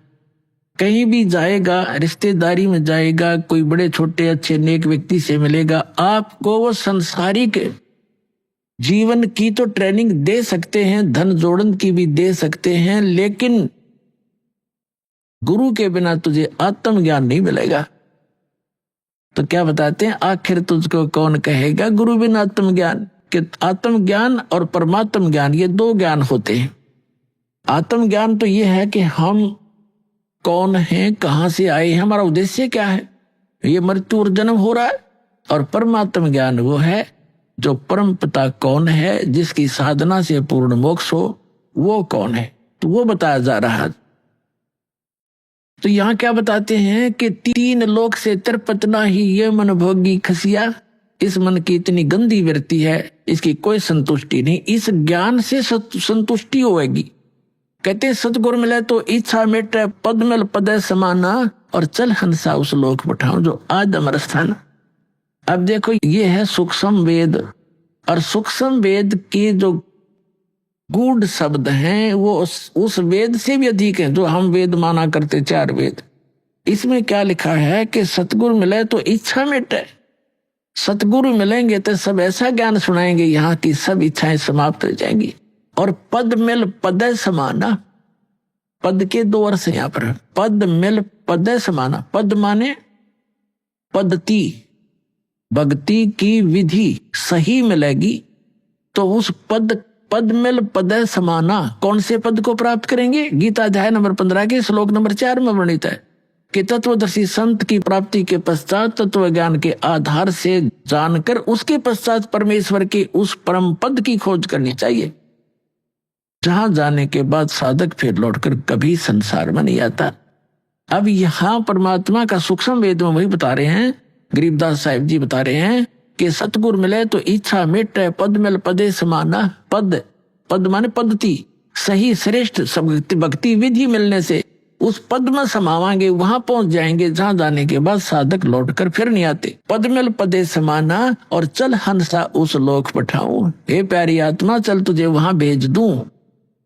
कहीं भी जाएगा, रिश्तेदारी में जाएगा, कोई बड़े छोटे अच्छे नेक व्यक्ति से मिलेगा, आपको वो संसारिक जीवन की तो ट्रेनिंग दे सकते हैं, धन जोड़न की भी दे सकते हैं, लेकिन गुरु के बिना तुझे आत्मज्ञान नहीं मिलेगा। तो क्या बताते हैं, आखिर तुझको कौन कहेगा गुरु बिना आत्मज्ञान, कि आत्मज्ञान और परमात्म ज्ञान ये 2 ज्ञान होते हैं। आत्मज्ञान तो ये है कि हम कौन हैं, कहां से आए हैं, हमारा उद्देश्य क्या है, ये मृत्यु और जन्म हो रहा है। और परमात्म ज्ञान वो है जो परम पिता कौन है, जिसकी साधना से पूर्ण मोक्ष हो, वो कौन है, तो वो बताया जा रहा है। तो यहाँ क्या बताते हैं कि 3 लोक से तिरपत नाही ये मन भोगी खसिया, इस मन की इतनी गंदी वृत्ति है, इसकी कोई संतुष्टि नहीं, इस ज्ञान से संतुष्टि होगी। कहते हैं सतगुरु मिले तो इच्छा मेटे, पद मिल पदे समाना, और चल हंसा उस लोक पठाऊं जो आज अमर स्थान। अब देखो ये है सूक्ष्म वेद, और सूक्ष्म वेद के जो गूढ़ शब्द हैं वो उस वेद से भी अधिक हैं जो हम वेद माना करते 4 वेद। इसमें क्या लिखा है कि सतगुरु मिले तो इच्छा मिटे, सतगुरु मिलेंगे तो सब ऐसा ज्ञान सुनाएंगे यहाँ की सब इच्छाएं समाप्त हो जाएंगी। और पद मिल पदे समाना, पद के 2 अर्थ यहाँ पर, पद मिल पदे समाना, पद माने पद्धति, भक्ति की विधि सही मिलेगी तो उस पद मिल पदे समाना, कौन से पद को प्राप्त करेंगे, गीता अध्याय नंबर 15 के श्लोक नंबर 4 में वर्णित है कि तत्वदर्शी संत की प्राप्ति के पश्चात तत्व ज्ञान के आधार से जानकर उसके पश्चात परमेश्वर के उस परम पद की खोज करनी चाहिए, जहां जाने के बाद साधक फिर लौटकर कभी संसार में नहीं आता। अब यहाँ परमात्मा का सूक्ष्म वेद में वही बता रहे हैं, गरीबदास साहिब जी बता रहे हैं कि सतगुरु मिले तो इच्छा मिटे, पद मिल पदे समाना, पद माने पद्धति, सही श्रेष्ठ भक्ति विधि मिलने से उस पद में समावांगे, वहां पहुंच जाएंगे जहां जाने के बाद साधक लौटकर फिर नहीं आते। पद मिल पदे समाना, और चल हंसा उस लोक पठाऊं, हे प्यारी आत्मा चल तुझे वहां भेज दूं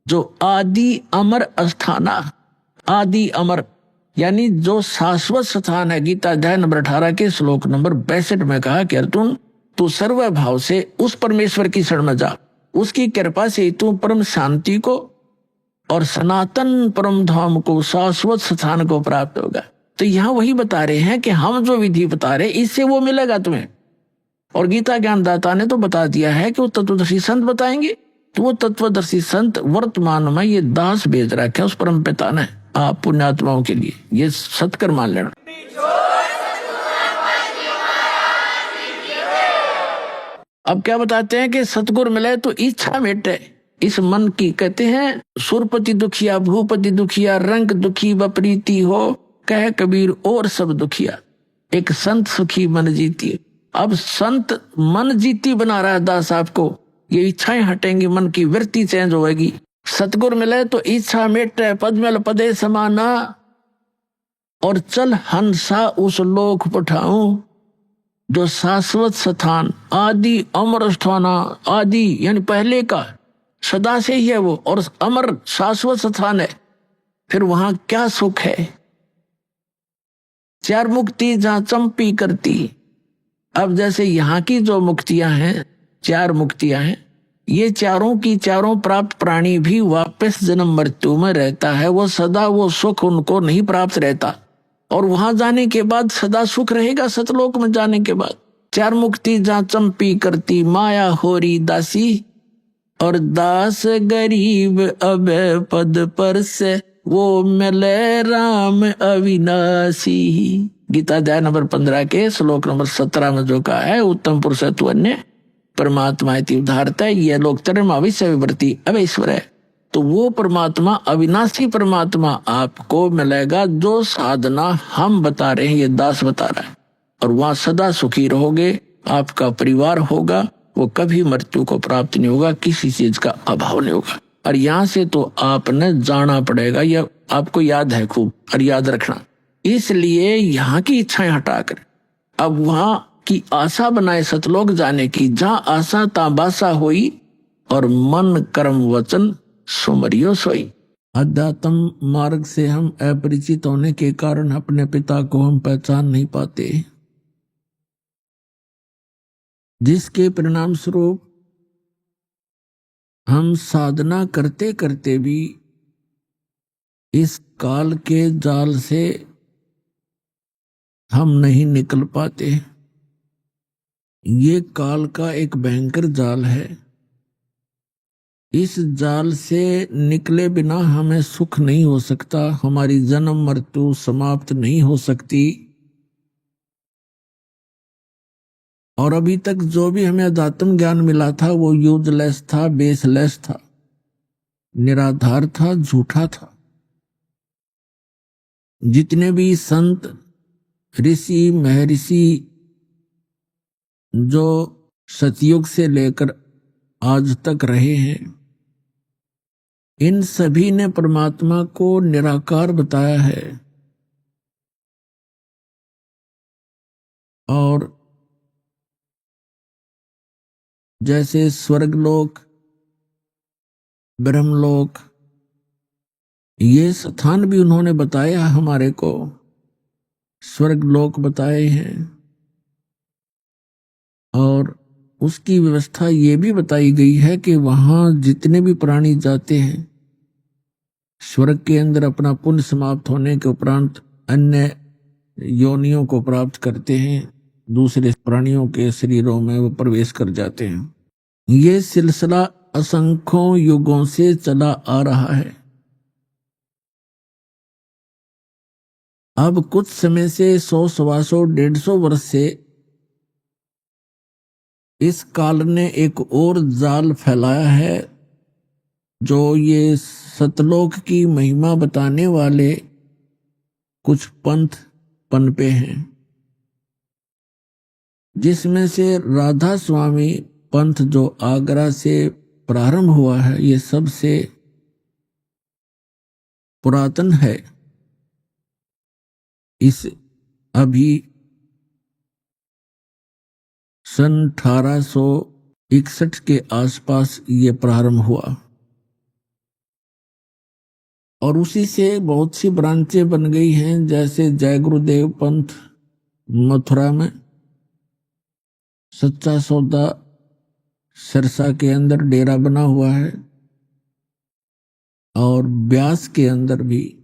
जो आदि अमर अस्थाना, आदि अमर यानी जो शाश्वत स्थान है। गीता अध्याय नंबर 18 के श्लोक नंबर 62 में कहा कि अर्जुन तू सर्व भाव से उस परमेश्वर की शरण में जा, उसकी कृपा से तू परम शांति को और सनातन परम धाम को, शाश्वत स्थान को प्राप्त होगा। तो यहाँ वही बता रहे हैं कि हम जो विधि बता रहे इससे वो मिलेगा तुम्हें। और गीता ज्ञानदाता ने तो बता दिया है कि वो तत्वदर्शी संत बताएंगे, तो वो तत्वदर्शी संत वर्तमान में ये दास भेज रखे उस परम पिता ने आप पुण्यात्माओं के लिए, ये सत्कर मान लेना। अब क्या बताते हैं कि सतगुरु मिले तो इच्छा मिटे, इस मन की, कहते हैं सुरपति दुखिया भूपति दुखिया, रंग दुखी बपरीति हो, कह कबीर और सब दुखिया, एक संत सुखी मन जीती। अब संत मन जीती बना रहा है दास आपको, ये इच्छाएं हटेंगी, मन की वृत्ति चेंज होगी। सतगुरु मिले तो इच्छा मिटे, पद मिल पदे समाना, और चल हंसा उस लोक पठाऊं जो शाश्वत स्थान, आदि अमर स्थाना, आदि यानी पहले का, सदा से ही है वो, और अमर शाश्वत स्थान है। फिर वहां क्या सुख है, 4 मुक्ति जहां चंपी करती। अब जैसे यहाँ की जो मुक्तियां हैं, 4 मुक्तियां हैं, ये चारों की चारों प्राप्त प्राणी भी वापस जन्म मृत्यु में रहता है, वो सदा वो सुख उनको नहीं प्राप्त रहता, और वहां जाने के बाद सदा सुख रहेगा सतलोक में जाने के बाद। 4 मुक्ति जहां चंपी करती, माया होरी दासी, और दास गरीब अब पद पर से वो मिले राम अविनाशी। गीता अध्याय नंबर 15 के श्लोक नंबर 17 में जो कहा है, उत्तम पुरुषत्व अन्य परमात्मा उदारता है, यह लोग तरम अविश्य विवर्ती अब ईश्वर है। तो वो परमात्मा, अविनाशी परमात्मा आपको मिलेगा जो साधना हम बता रहे हैं, ये दास बता रहा है, और वहां सदा सुखी रहोगे, आपका परिवार होगा, वो कभी मृत्यु को प्राप्त नहीं होगा, किसी चीज का अभाव नहीं होगा। और यहां से तो आपने जाना पड़ेगा, यह आपको याद है खूब, और याद रखना। इसलिए यहाँ की इच्छाएं हटाकर अब वहां की आशा बनाए सतलोक जाने की, जहां आशा ताबासा हुई और मन कर्म वचन सुमरियो सोई। अध्यात्म मार्ग से हम अपरिचित होने के कारण अपने पिता को हम पहचान नहीं पाते, जिसके परिणाम स्वरूप हम साधना करते करते भी इस काल के जाल से हम नहीं निकल पाते। ये काल का एक भयंकर जाल है। इस जाल से निकले बिना हमें सुख नहीं हो सकता, हमारी जन्म मृत्यु समाप्त नहीं हो सकती। और अभी तक जो भी हमें अध्यात्म ज्ञान मिला था वो यूजलेस था, बेसलेस था, निराधार था, झूठा था। जितने भी संत ऋषि महर्षि जो सतयुग से लेकर आज तक रहे हैं, इन सभी ने परमात्मा को निराकार बताया है। और जैसे स्वर्गलोक, ब्रह्मलोक, ये स्थान भी उन्होंने बताया हमारे को। स्वर्गलोक बताए हैं और उसकी व्यवस्था ये भी बताई गई है कि वहां जितने भी प्राणी जाते हैं, स्वर्ग के अंदर अपना पुण्य समाप्त होने के उपरांत अन्य योनियों को प्राप्त करते हैं, दूसरे प्राणियों के शरीरों में वो प्रवेश कर जाते हैं। ये सिलसिला असंख्यों युगों से चला आ रहा है। अब कुछ समय से 100, 125, 150 वर्ष से इस काल ने एक और जाल फैलाया है, जो ये सतलोक की महिमा बताने वाले कुछ पंथ पनपे हैं, जिसमें से राधा स्वामी पंथ जो आगरा से प्रारंभ हुआ है, ये सबसे पुरातन है। इस अभी सन 1861 के आसपास ये प्रारंभ हुआ और उसी से बहुत सी ब्रांचें बन गई हैं। जैसे जय गुरुदेव पंथ मथुरा में, सच्चा सौदा सिरसा के अंदर डेरा बना हुआ है, और ब्यास के अंदर भी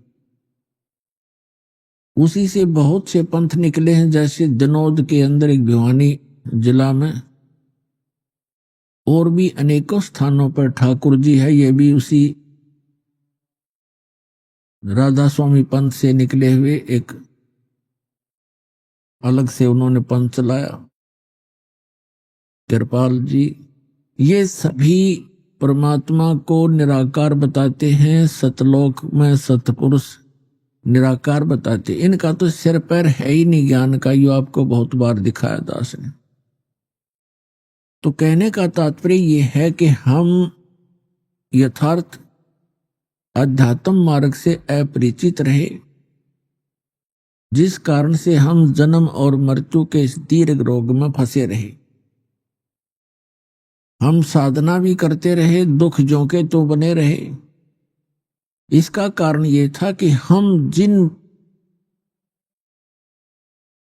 उसी से बहुत से पंथ निकले हैं। जैसे दिनोद के अंदर एक भिवानी जिला में, और भी अनेकों स्थानों पर ठाकुर जी है, ये भी उसी राधा स्वामी पंथ से निकले हुए एक अलग से उन्होंने पंथ चलाया, कृपाल जी। ये सभी परमात्मा को निराकार बताते हैं, सतलोक में सतपुरुष निराकार बताते। इनका तो सिर पैर है ही नहीं ज्ञान का, यो आपको बहुत बार दिखाया दास ने। तो कहने का तात्पर्य ये है कि हम यथार्थ अध्यात्म मार्ग से अपरिचित रहे, जिस कारण से हम जन्म और मृत्यु के इस दीर्घ रोग में फंसे रहे। हम साधना भी करते रहे, दुख जोके तो बने रहे। इसका कारण ये था कि हम जिन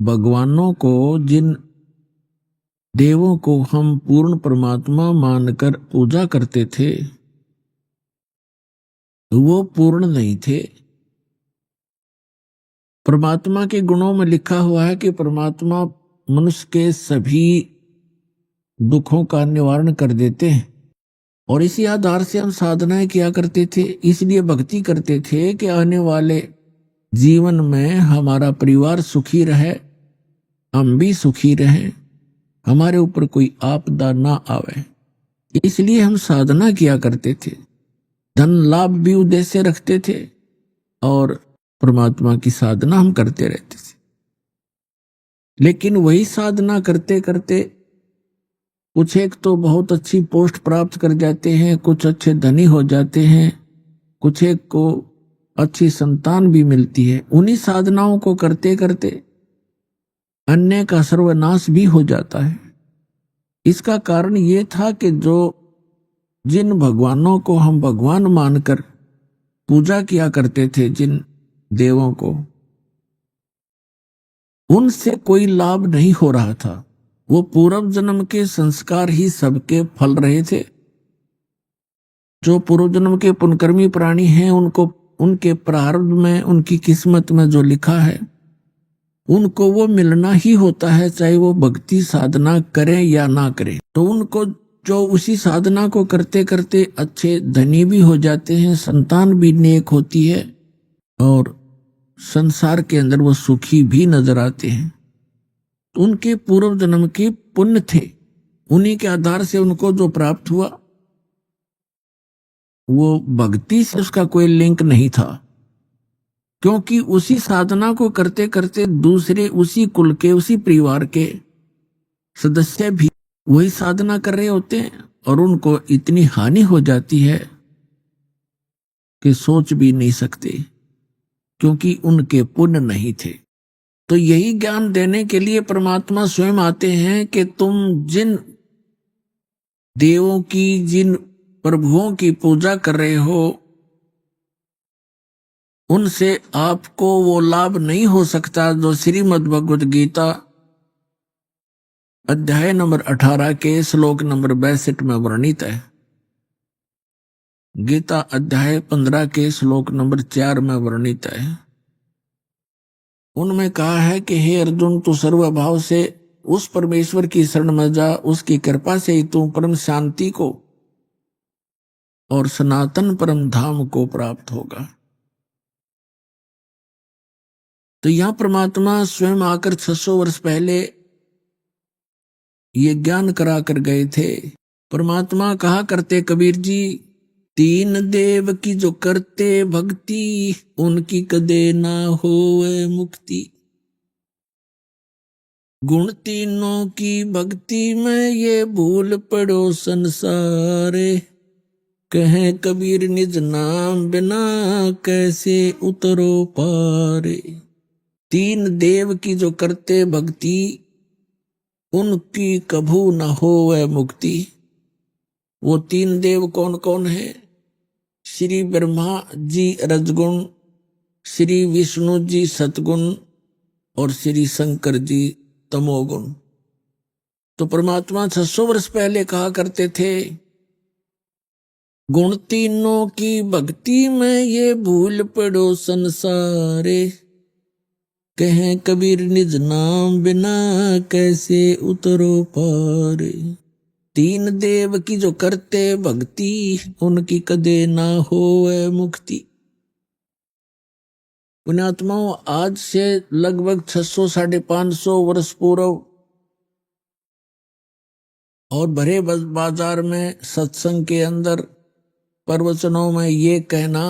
भगवानों को, जिन देवों को हम पूर्ण परमात्मा मानकर पूजा करते थे, वो पूर्ण नहीं थे। परमात्मा के गुणों में लिखा हुआ है कि परमात्मा मनुष्य के सभी दुखों का निवारण कर देते हैं, और इसी आधार से हम साधनाएं किया करते थे। इसलिए भक्ति करते थे कि आने वाले जीवन में हमारा परिवार सुखी रहे, हम भी सुखी रहें, हमारे ऊपर कोई आपदा ना आवे। इसलिए हम साधना किया करते थे, धन लाभ भी उद्देश्य रखते थे, और परमात्मा की साधना हम करते रहते थे। लेकिन वही साधना करते करते कुछ एक तो बहुत अच्छी पोस्ट प्राप्त कर जाते हैं, कुछ अच्छे धनी हो जाते हैं, कुछ एक को अच्छी संतान भी मिलती है। उन्हीं साधनाओं को करते करते अन्य का सर्वनाश भी हो जाता है। इसका कारण ये था कि जिन भगवानों को हम भगवान मानकर पूजा किया करते थे, जिन देवों को, उनसे कोई लाभ नहीं हो रहा था। वो पूर्व जन्म के संस्कार ही सबके फल रहे थे। जो पूर्व जन्म के पुण्यकर्मी प्राणी हैं, उनको उनके प्रारब्ध में, उनकी किस्मत में जो लिखा है, उनको वो मिलना ही होता है, चाहे वो भक्ति साधना करें या ना करें। तो उनको जो उसी साधना को करते करते अच्छे धनी भी हो जाते हैं, संतान भी नेक होती है और संसार के अंदर वो सुखी भी नजर आते हैं। तो उनके पूर्व जन्म के पुण्य थे, उन्हीं के आधार से उनको जो प्राप्त हुआ, वो भक्ति से उसका कोई लिंक नहीं था, क्योंकि उसी साधना को करते करते दूसरे उसी कुल के, उसी परिवार के सदस्य भी वही साधना कर रहे होते हैं और उनको इतनी हानि हो जाती है कि सोच भी नहीं सकते, क्योंकि उनके पुण्य नहीं थे। तो यही ज्ञान देने के लिए परमात्मा स्वयं आते हैं कि तुम जिन देवों की, जिन प्रभुओं की पूजा कर रहे हो, उनसे आपको वो लाभ नहीं हो सकता जो श्रीमद् भगवद गीता अध्याय नंबर 18 के श्लोक नंबर 62 में वर्णित है। गीता अध्याय 15 के श्लोक नंबर 4 में वर्णित है। उनमें कहा है कि हे अर्जुन, तू सर्वभाव से उस परमेश्वर की शरण में जा, उसकी कृपा से ही तू परम शांति को और सनातन परम धाम को प्राप्त होगा। तो यहां परमात्मा स्वयं आकर 600 वर्ष पहले ये ज्ञान करा कर गए थे। परमात्मा कहा करते कबीर जी, तीन देव की जो करते भक्ति, उनकी कदे ना होए मुक्ति। गुण तीनों की भक्ति में ये भूल पड़ो संसारे, कहें कबीर निज नाम बिना कैसे उतरो पारे। तीन देव की जो करते भक्ति, उनकी कभू न होवे मुक्ति। वो तीन देव कौन कौन है? श्री ब्रह्मा जी रजगुण, श्री विष्णु जी सतगुण और श्री शंकर जी तमोगुण। तो परमात्मा 600 वर्ष पहले कहा करते थे, गुण तीनों की भक्ति में ये भूल पड़ो संसारे, कहें कबीर निज नाम बिना कैसे उतरो पारे। तीन देव की जो करते भक्ति, उनकी कदे ना होए मुक्ति। पुण्यात्माओं, आज से लगभग 600-550 वर्ष पूर्व और भरे बाजार में सत्संग के अंदर प्रवचनों में ये कहना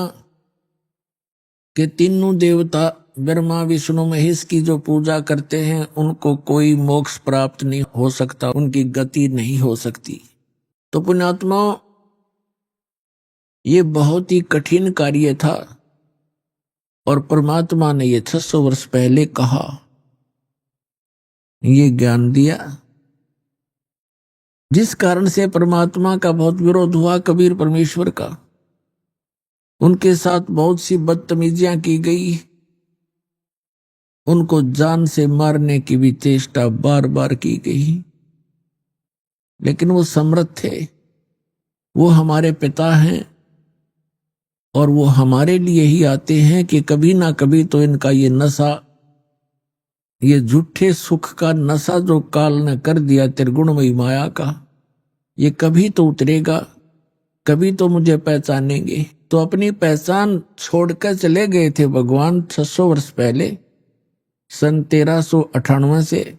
कि तीनों देवता ब्रह्मा विष्णु महेश की जो पूजा करते हैं, उनको कोई मोक्ष प्राप्त नहीं हो सकता, उनकी गति नहीं हो सकती। तो पुण्यात्माओं, ये बहुत ही कठिन कार्य था और परमात्मा ने ये 600 वर्ष पहले कहा, ये ज्ञान दिया, जिस कारण से परमात्मा का बहुत विरोध हुआ कबीर परमेश्वर का। उनके साथ बहुत सी बदतमीजियां की गई, उनको जान से मारने की भी चेष्टा बार बार की गई, लेकिन वो समर्थ थे। वो हमारे पिता हैं और वो हमारे लिए ही आते हैं कि कभी ना कभी तो इनका ये नशा, ये झूठे सुख का नशा जो काल ने कर दिया त्रिगुणमयी माया का, ये कभी तो उतरेगा, कभी तो मुझे पहचानेंगे। तो अपनी पहचान छोड़कर चले गए थे भगवान 600 वर्ष पहले, सन 1398 से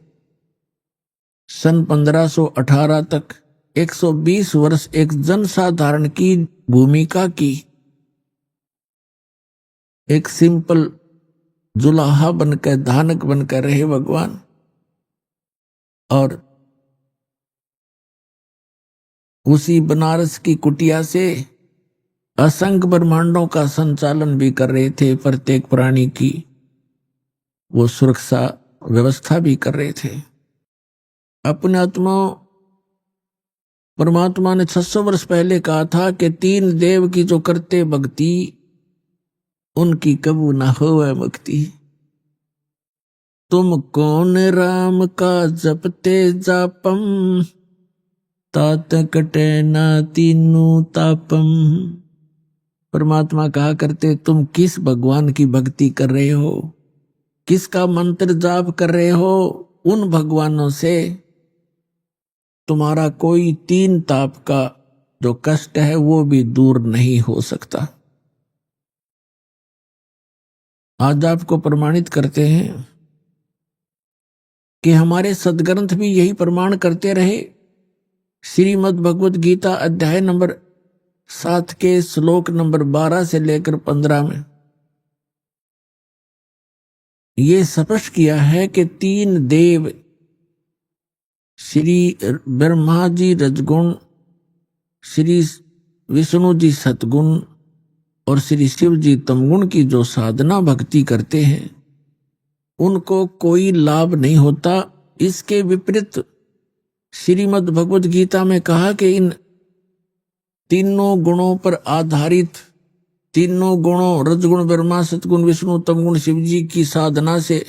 सन 1518 तक 120 वर्ष एक जनसाधारण की भूमिका की, एक सिंपल जुलाहा बनकर, धानक बनकर रहे भगवान। और उसी बनारस की कुटिया से असंख्य ब्रह्मांडों का संचालन भी कर रहे थे। प्रत्येक प्राणी की वो सुरक्षा व्यवस्था भी कर रहे थे। अपने आत्मा परमात्मा ने 600 वर्ष पहले कहा था कि 3 देव की जो करते भक्ति उनकी कबू ना होवे मुक्ति। तुम कौन राम का जपते जापम, तात कटे ना तीनू तापम। परमात्मा कहा करते तुम किस भगवान की भक्ति कर रहे हो, किसका मंत्र जाप कर रहे हो, उन भगवानों से तुम्हारा कोई 3 ताप का जो कष्ट है वो भी दूर नहीं हो सकता। आज आपको प्रमाणित करते हैं कि हमारे सदग्रंथ भी यही प्रमाण करते रहे। श्रीमद् भगवत गीता अध्याय नंबर 7 के श्लोक नंबर 12 से लेकर 15 में ये स्पष्ट किया है कि 3 देव श्री ब्रह्मा जी रजगुण, श्री विष्णु जी सतगुण और श्री शिव जी तमगुण की जो साधना भक्ति करते हैं उनको कोई लाभ नहीं होता। इसके विपरीत श्रीमद् भगवत गीता में कहा कि इन तीनों गुणों पर आधारित, तीनों गुणों रजगुण ब्रह्मा सतगुण विष्णु तमगुण शिव जी की साधना से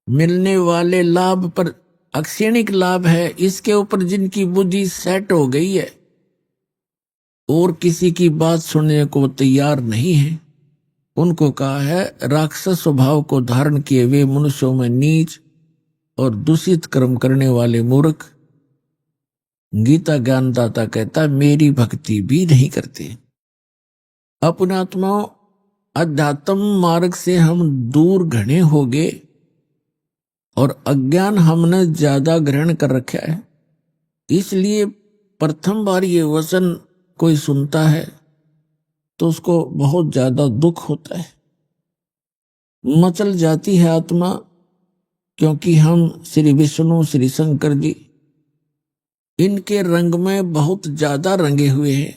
मिलने वाले लाभ पर अक्षणिक लाभ है। इसके ऊपर जिनकी बुद्धि सेट हो गई है और किसी की बात सुनने को तैयार नहीं है, उनको कहा है राक्षस स्वभाव को धारण किए वे मनुष्यों में नीच और दूषित कर्म करने वाले मूर्ख। गीता ज्ञानदाता कहता मेरी भक्ति भी नहीं करते। अपने आत्माओं अध्यात्म मार्ग से हम दूर घने हो गए और अज्ञान हमने ज्यादा ग्रहण कर रखा है। इसलिए प्रथम बार ये वचन कोई सुनता है तो उसको बहुत ज्यादा दुख होता है, मचल जाती है आत्मा, क्योंकि हम श्री विष्णु श्री शंकर जी इनके रंग में बहुत ज्यादा रंगे हुए हैं।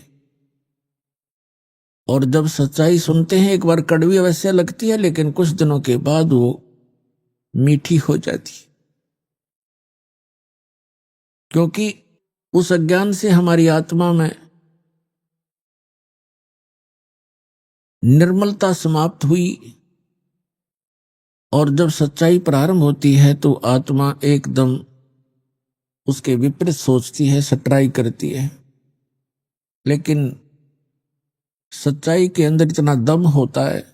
और जब सच्चाई सुनते हैं एक बार कड़वी अवश्य लगती है, लेकिन कुछ दिनों के बाद वो मीठी हो जाती, क्योंकि उस अज्ञान से हमारी आत्मा में निर्मलता समाप्त हुई। और जब सच्चाई प्रारंभ होती है तो आत्मा एकदम उसके विपरीत सोचती है, सटराई करती है। लेकिन सच्चाई के अंदर इतना दम होता है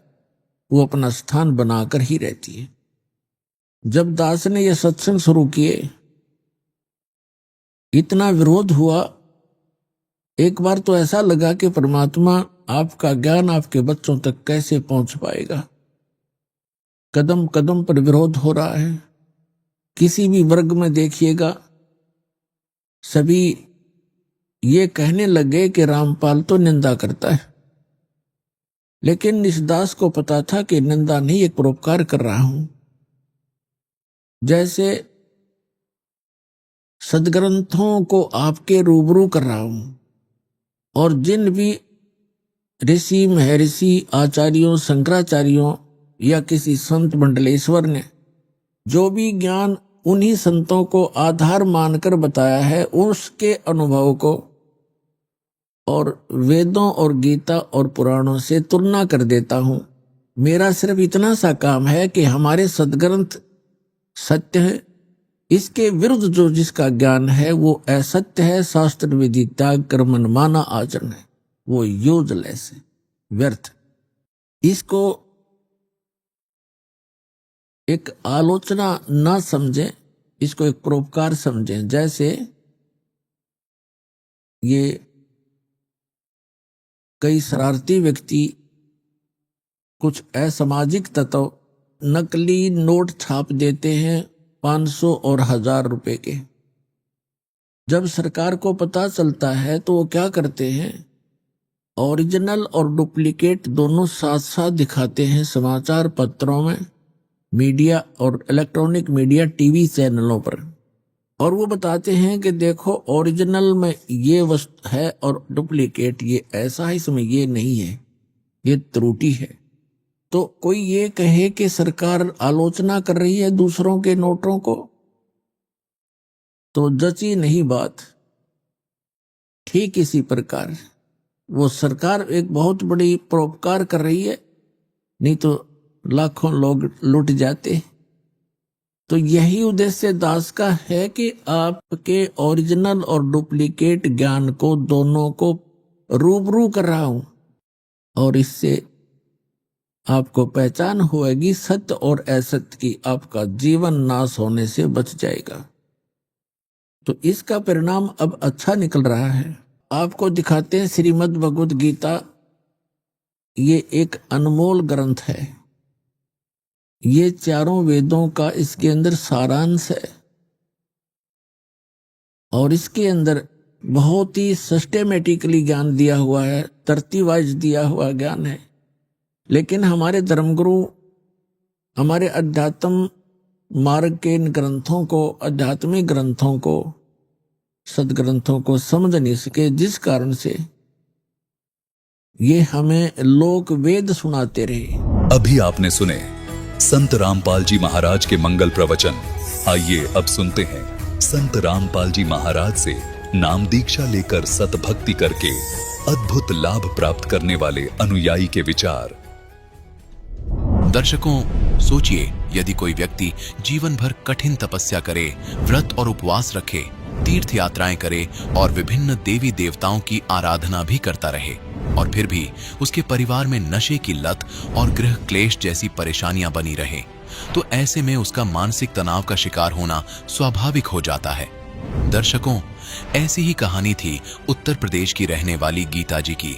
वो अपना स्थान बनाकर ही रहती है। जब दास ने यह सत्संग शुरू किए इतना विरोध हुआ। एक बार तो ऐसा लगा कि परमात्मा आपका ज्ञान आपके बच्चों तक कैसे पहुंच पाएगा। कदम कदम पर विरोध हो रहा है। किसी भी वर्ग में देखिएगा सभी ये कहने लगे कि रामपाल तो निंदा करता है, लेकिन इस दास को पता था कि निंदा नहीं, एक परोपकार कर रहा हूं। जैसे सदग्रंथों को आपके रूबरू कर रहा हूं और जिन भी ऋषि महर्षि आचार्यों शंकराचार्यों या किसी संत मंडलेश्वर ने जो भी ज्ञान उन्हीं संतों को आधार मानकर बताया है उसके अनुभव को और वेदों और गीता और पुराणों से तुलना कर देता हूं। मेरा सिर्फ इतना सा काम है कि हमारे सदग्रंथ सत्य है, इसके विरुद्ध जो जिसका ज्ञान है वो असत्य है, शास्त्र विधि त्याग कर मनमाना आचरण है, वो यूजलेस है, व्यर्थ। इसको एक आलोचना ना समझें, इसको एक परोपकार समझें। जैसे ये कई शरारती व्यक्ति कुछ असामाजिक तत्व नकली नोट छाप देते हैं 500 और 1000 रुपए के। जब सरकार को पता चलता है तो वो क्या करते हैं, ओरिजिनल और डुप्लीकेट दोनों साथ साथ दिखाते हैं समाचार पत्रों में, मीडिया और इलेक्ट्रॉनिक मीडिया टीवी चैनलों पर। और वो बताते हैं कि देखो ओरिजिनल में ये वस्तु है और डुप्लीकेट ये ऐसा है, इसमें ये नहीं है, ये त्रुटि है। तो कोई ये कहे कि सरकार आलोचना कर रही है दूसरों के नोटों को, तो जची नहीं बात। ठीक इसी प्रकार वो सरकार एक बहुत बड़ी परोपकार कर रही है, नहीं तो लाखों लोग लुट जाते। तो यही उद्देश्य दास का है कि आपके ओरिजिनल और डुप्लीकेट ज्ञान को दोनों को रूबरू कर रहा हूं, और इससे आपको पहचान होगी सत्य और असत्य की, आपका जीवन नाश होने से बच जाएगा। तो इसका परिणाम अब अच्छा निकल रहा है। आपको दिखाते हैं श्रीमद् भगवद गीता, ये एक अनमोल ग्रंथ है, ये चारों वेदों का इसके अंदर सारांश है, और इसके अंदर बहुत ही सिस्टेमेटिकली ज्ञान दिया हुआ है, तरतीब वाइज दिया हुआ ज्ञान है। लेकिन हमारे धर्मगुरु हमारे अध्यात्म मार्ग के इन ग्रंथों को, आध्यात्मिक ग्रंथों को, सदग्रंथों को समझ नहीं सके, जिस कारण से ये हमें लोक वेद सुनाते रहे। अभी आपने सुने संत रामपाल जी महाराज के मंगल प्रवचन। आइए अब सुनते हैं संत रामपाल जी महाराज से नाम दीक्षा लेकर सतभक्ति करके अद्भुत लाभ प्राप्त करने वाले अनुयायी के विचार। दर्शकों, सोचिए, यदि कोई व्यक्ति जीवन भर कठिन तपस्या करे, व्रत और उपवास रखे, तीर्थ यात्राएं करे और विभिन्न देवी देवताओं की आराधना भी करता रहे, और फिर भी उसके परिवार में नशे की लत और गृह क्लेश जैसी परेशानियां बनी रहे, तो ऐसे में उसका मानसिक तनाव का शिकार होना स्वाभाविक हो जाता है। दर्शकों, ऐसी ही कहानी थी उत्तर प्रदेश की रहने वाली गीता जी की।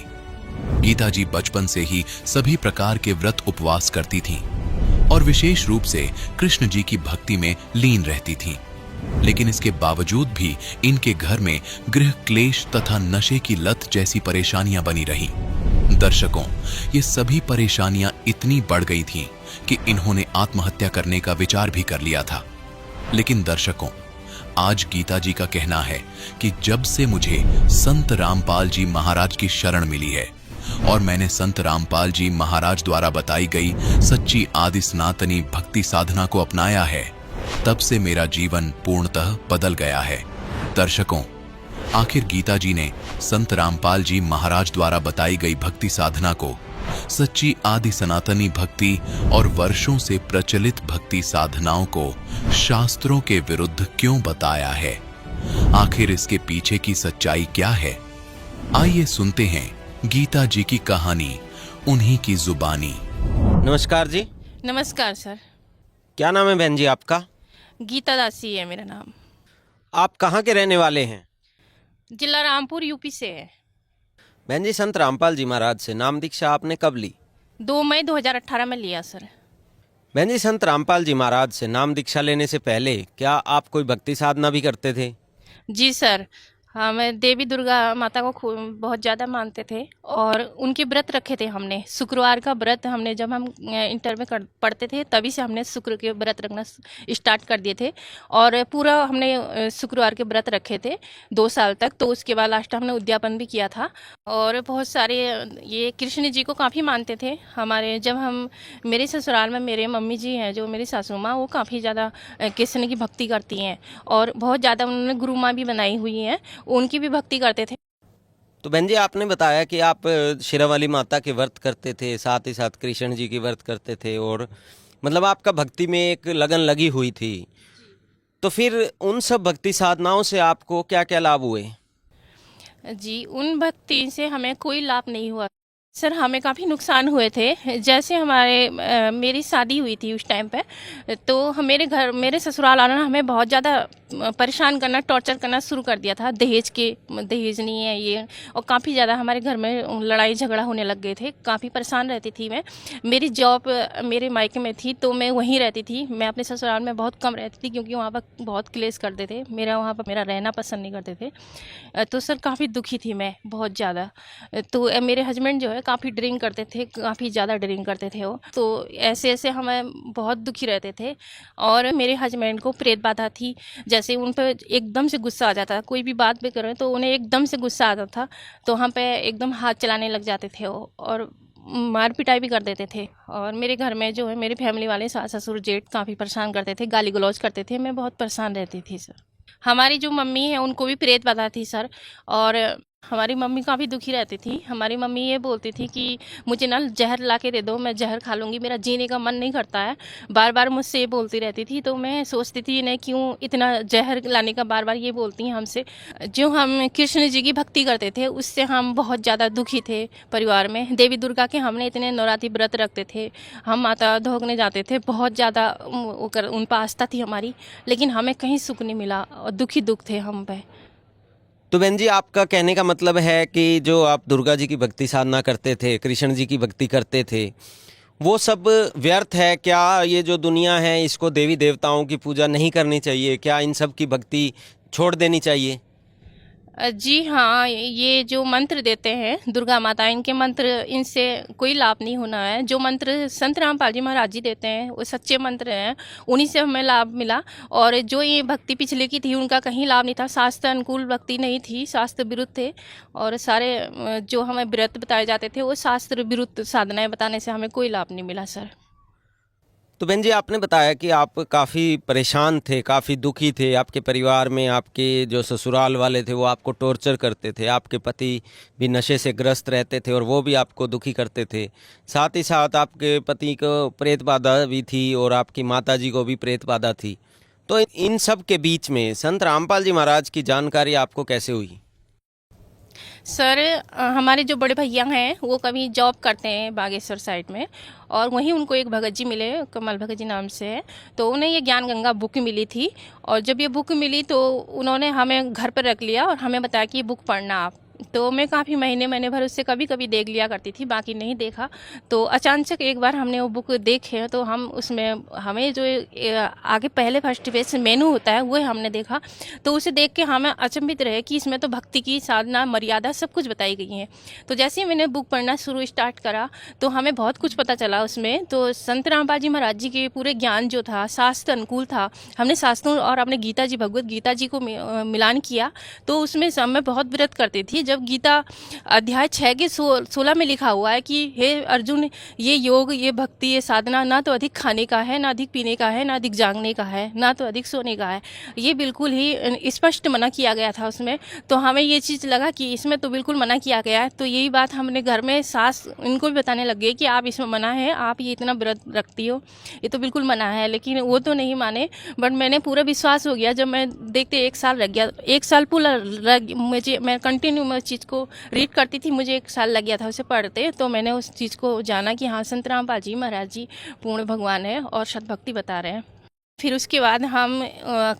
गीता जी बचपन से ही सभी प्रकार के व्रत उपवास करती थीं और विशेष रूप से कृष्ण जी की भक्ति में लीन रहती थीं। लेकिन इसके बावजूद भी इनके घर में गृह क्लेश तथा नशे की लत जैसी परेशानियां बनी रही। दर्शकों, ये सभी परेशानियां इतनी बढ़ गई थीं कि इन्होंने आत्महत्या करने का विचार भी कर लिया था। लेकिन दर्शकों, आज गीता जी का कहना है कि जब से मुझे संत रामपाल जी महाराज की शरण मिली है और मैंने संत रामपाल जी महाराज द्वारा बताई गई सच्ची आदि सनातनी भक्ति साधना को अपनाया है, तब से मेरा जीवन पूर्णतः बदल गया है। दर्शकों, आखिर गीता जी ने संत रामपाल जी महाराज द्वारा बताई गई भक्ति साधना को, सच्ची आदि सनातनी भक्ति और वर्षों से प्रचलित भक्ति साधनाओं को शास्त्रों के विरुद्ध क्यों बताया है? आखिर इसके पीछे की सच्चाई क्या है? आइए सुनते हैं गीता जी की कहानी, उन्हीं की जुबानी। नमस्कार जी। नमस्कार सर। क्या नाम है बहन जी आपका? गीता दासी है मेरा नाम। आप कहाँ के रहने वाले हैं? जिला रामपुर यूपी से है। बहन जी, संत रामपाल जी महाराज से नाम दीक्षा आपने कब ली? 2 मई 2018 में लिया सर। बहन जी, संत रामपाल जी महाराज से नाम दीक्षा लेने से पहले क्या आप कोई भक्ति साधना भी करते थे? जी सर, हम देवी दुर्गा माता को बहुत ज़्यादा मानते थे और उनके व्रत रखे थे हमने। शुक्रवार का व्रत हमने, जब हम इंटर में पढ़ते थे तभी से हमने शुक्र के व्रत रखना स्टार्ट कर दिए थे और पूरा हमने शुक्रवार के व्रत रखे थे 2 साल तक। तो उसके बाद लास्ट हमने उद्यापन भी किया था और बहुत सारे ये कृष्ण जी को काफ़ी मानते थे। हमारे जब हम मेरे ससुराल में मेरे मम्मी जी हैं जो मेरी सासू माँ, वो काफ़ी ज़्यादा कृष्ण की भक्ति करती हैं और बहुत ज़्यादा उन्होंने गुरु माँ भी बनाई हुई हैं, उनकी भी भक्ति करते थे। तो बहन जी, आपने बताया कि आप शेरावाली माता के व्रत करते थे, साथ ही साथ कृष्ण जी के व्रत करते थे और मतलब आपका भक्ति में एक लगन लगी हुई थी। तो फिर उन सब भक्ति साधनाओं से आपको क्या क्या लाभ हुए? जी, उन भक्ति से हमें कोई लाभ नहीं हुआ सर, हमें काफ़ी नुकसान हुए थे। जैसे मेरी शादी हुई थी उस टाइम पे, तो मेरे ससुराल वालों ने हमें बहुत ज़्यादा परेशान करना, टॉर्चर करना शुरू कर दिया था। दहेज नहीं है ये, और काफ़ी ज़्यादा हमारे घर में लड़ाई झगड़ा होने लग गए थे। काफ़ी परेशान रहती थी मैं। मेरी जॉब मेरे मायके में थी तो मैं वहीं रहती थी। मैं अपने ससुराल में बहुत कम रहती थी क्योंकि वहाँ पर बहुत क्लेश करते थे। वहाँ पर मेरा रहना पसंद नहीं करते थे। तो सर काफ़ी दुखी थी मैं बहुत ज़्यादा। तो मेरे हस्बैंड जो है काफ़ी ड्रिंक करते थे, काफ़ी ज़्यादा ड्रिंक करते थे वो। तो ऐसे हमें बहुत दुखी रहते थे। और मेरे हस्बैंड को प्रेत बाधा थी, जैसे जैसे उन पर एकदम से गुस्सा आ जाता था, कोई भी बात भी करें तो उन्हें एकदम से गुस्सा आता था, तो हम पे एकदम हाथ चलाने लग जाते थे वो, और मार पिटाई भी कर देते थे। और मेरे घर में जो है मेरी फैमिली वाले सास ससुर जेठ काफ़ी परेशान करते थे, गाली गलौज करते थे, मैं बहुत परेशान रहती थी सर। हमारी जो मम्मी है उनको भी प्रेत बाधा थी सर, और हमारी मम्मी काफ़ी दुखी रहती थी। हमारी मम्मी ये बोलती थी कि मुझे ना जहर ला के दे दो, मैं जहर खा लूँगी, मेरा जीने का मन नहीं करता है। बार बार मुझसे ये बोलती रहती थी, तो मैं सोचती थी इन्हें क्यों इतना जहर लाने का बार बार ये बोलती हैं हमसे। जो हम कृष्ण जी की भक्ति करते थे उससे हम बहुत ज़्यादा दुखी थे परिवार में। देवी दुर्गा के हमने इतने नवरात्रि व्रत रखते थे, हम माता धोखने जाते थे, बहुत ज़्यादा उन पर आस्था थी हमारी, लेकिन हमें कहीं सुख नहीं मिला और दुखी दुख थे हम पे। तो बहन जी, आपका कहने का मतलब है कि जो आप दुर्गा जी की भक्ति साधना करते थे, कृष्ण जी की भक्ति करते थे, वो सब व्यर्थ है क्या? ये जो दुनिया है इसको देवी देवताओं की पूजा नहीं करनी चाहिए क्या? इन सब की भक्ति छोड़ देनी चाहिए? जी हाँ, ये जो मंत्र देते हैं दुर्गा माता, इनके मंत्र, इनसे कोई लाभ नहीं होना है। जो मंत्र संत रामपाल जी महाराज जी देते हैं वो सच्चे मंत्र हैं, उन्हीं से हमें लाभ मिला। और जो ये भक्ति पिछले की थी उनका कहीं लाभ नहीं था, शास्त्र अनुकूल भक्ति नहीं थी, शास्त्र विरुद्ध थे। और सारे जो हमें व्रत बताए जाते थे वो शास्त्र विरुद्ध साधनाएं बताने से हमें कोई लाभ नहीं मिला सर। तो बहन जी, आपने बताया कि आप काफ़ी परेशान थे, काफ़ी दुखी थे, आपके परिवार में आपके जो ससुराल वाले थे वो आपको टॉर्चर करते थे, आपके पति भी नशे से ग्रस्त रहते थे और वो भी आपको दुखी करते थे, साथ ही साथ आपके पति को प्रेत बाधा भी थी और आपकी माता जी को भी प्रेत बाधा थी। तो इन सब के बीच में संत रामपाल जी महाराज की जानकारी आपको कैसे हुई? सर हमारे जो बड़े भैया हैं वो कभी जॉब करते हैं बागेश्वर साइड में, और वहीं उनको एक भगत जी मिले, कमल भगत जी नाम से है। तो उन्हें ये ज्ञान गंगा बुक मिली थी, और जब ये बुक मिली तो उन्होंने हमें घर पर रख लिया और हमें बताया कि ये बुक पढ़ना आप। तो मैं काफ़ी महीने भर उससे कभी कभी देख लिया करती थी, बाकी नहीं देखा। तो अचानक एक बार हमने वो बुक देखे तो हम उसमें हमें जो आगे पहले फर्स्ट पेज मेनू होता है वो हमने देखा। तो उसे देख के हमें अचंभित रहे कि इसमें तो भक्ति की साधना मर्यादा सब कुछ बताई गई है। तो जैसे ही मैंने बुक पढ़ना स्टार्ट करा तो हमें बहुत कुछ पता चला उसमें। तो संत रामपाल जी महाराज जी के पूरे ज्ञान जो था शास्त्र अनुकूल था। हमने शास्त्रों और अपने गीता जी, भगवत गीता जी को मिलान किया, तो उसमें मैं बहुत व्रत करती थी। जब गीता अध्याय 6 के 16 में लिखा हुआ है कि हे अर्जुन, ये योग, ये भक्ति, ये साधना ना तो अधिक खाने का है, ना अधिक पीने का है, ना अधिक जागने का है, ना तो अधिक सोने का है, ये बिल्कुल ही स्पष्ट मना किया गया था उसमें। तो हमें ये चीज़ लगा कि इसमें तो बिल्कुल मना किया गया है। तो यही बात हमने घर में सास इनको भी बताने लग गए कि आप इसमें मना है, आप ये इतना व्रत रखती हो, ये तो बिल्कुल मना है। लेकिन वो तो नहीं माने, बट मैंने पूरा विश्वास हो गया। जब मैं देखते 1 साल लग गया, 1 साल पूरा मुझे, मैं कंटिन्यू चीज़ को रीड करती थी, मुझे 1 साल लग गया था उसे पढ़ते। तो मैंने उस चीज़ को जाना कि हाँ, संत रामपाल जी महाराज जी पूर्ण भगवान है और सद्भक्ति बता रहे हैं। फिर उसके बाद हम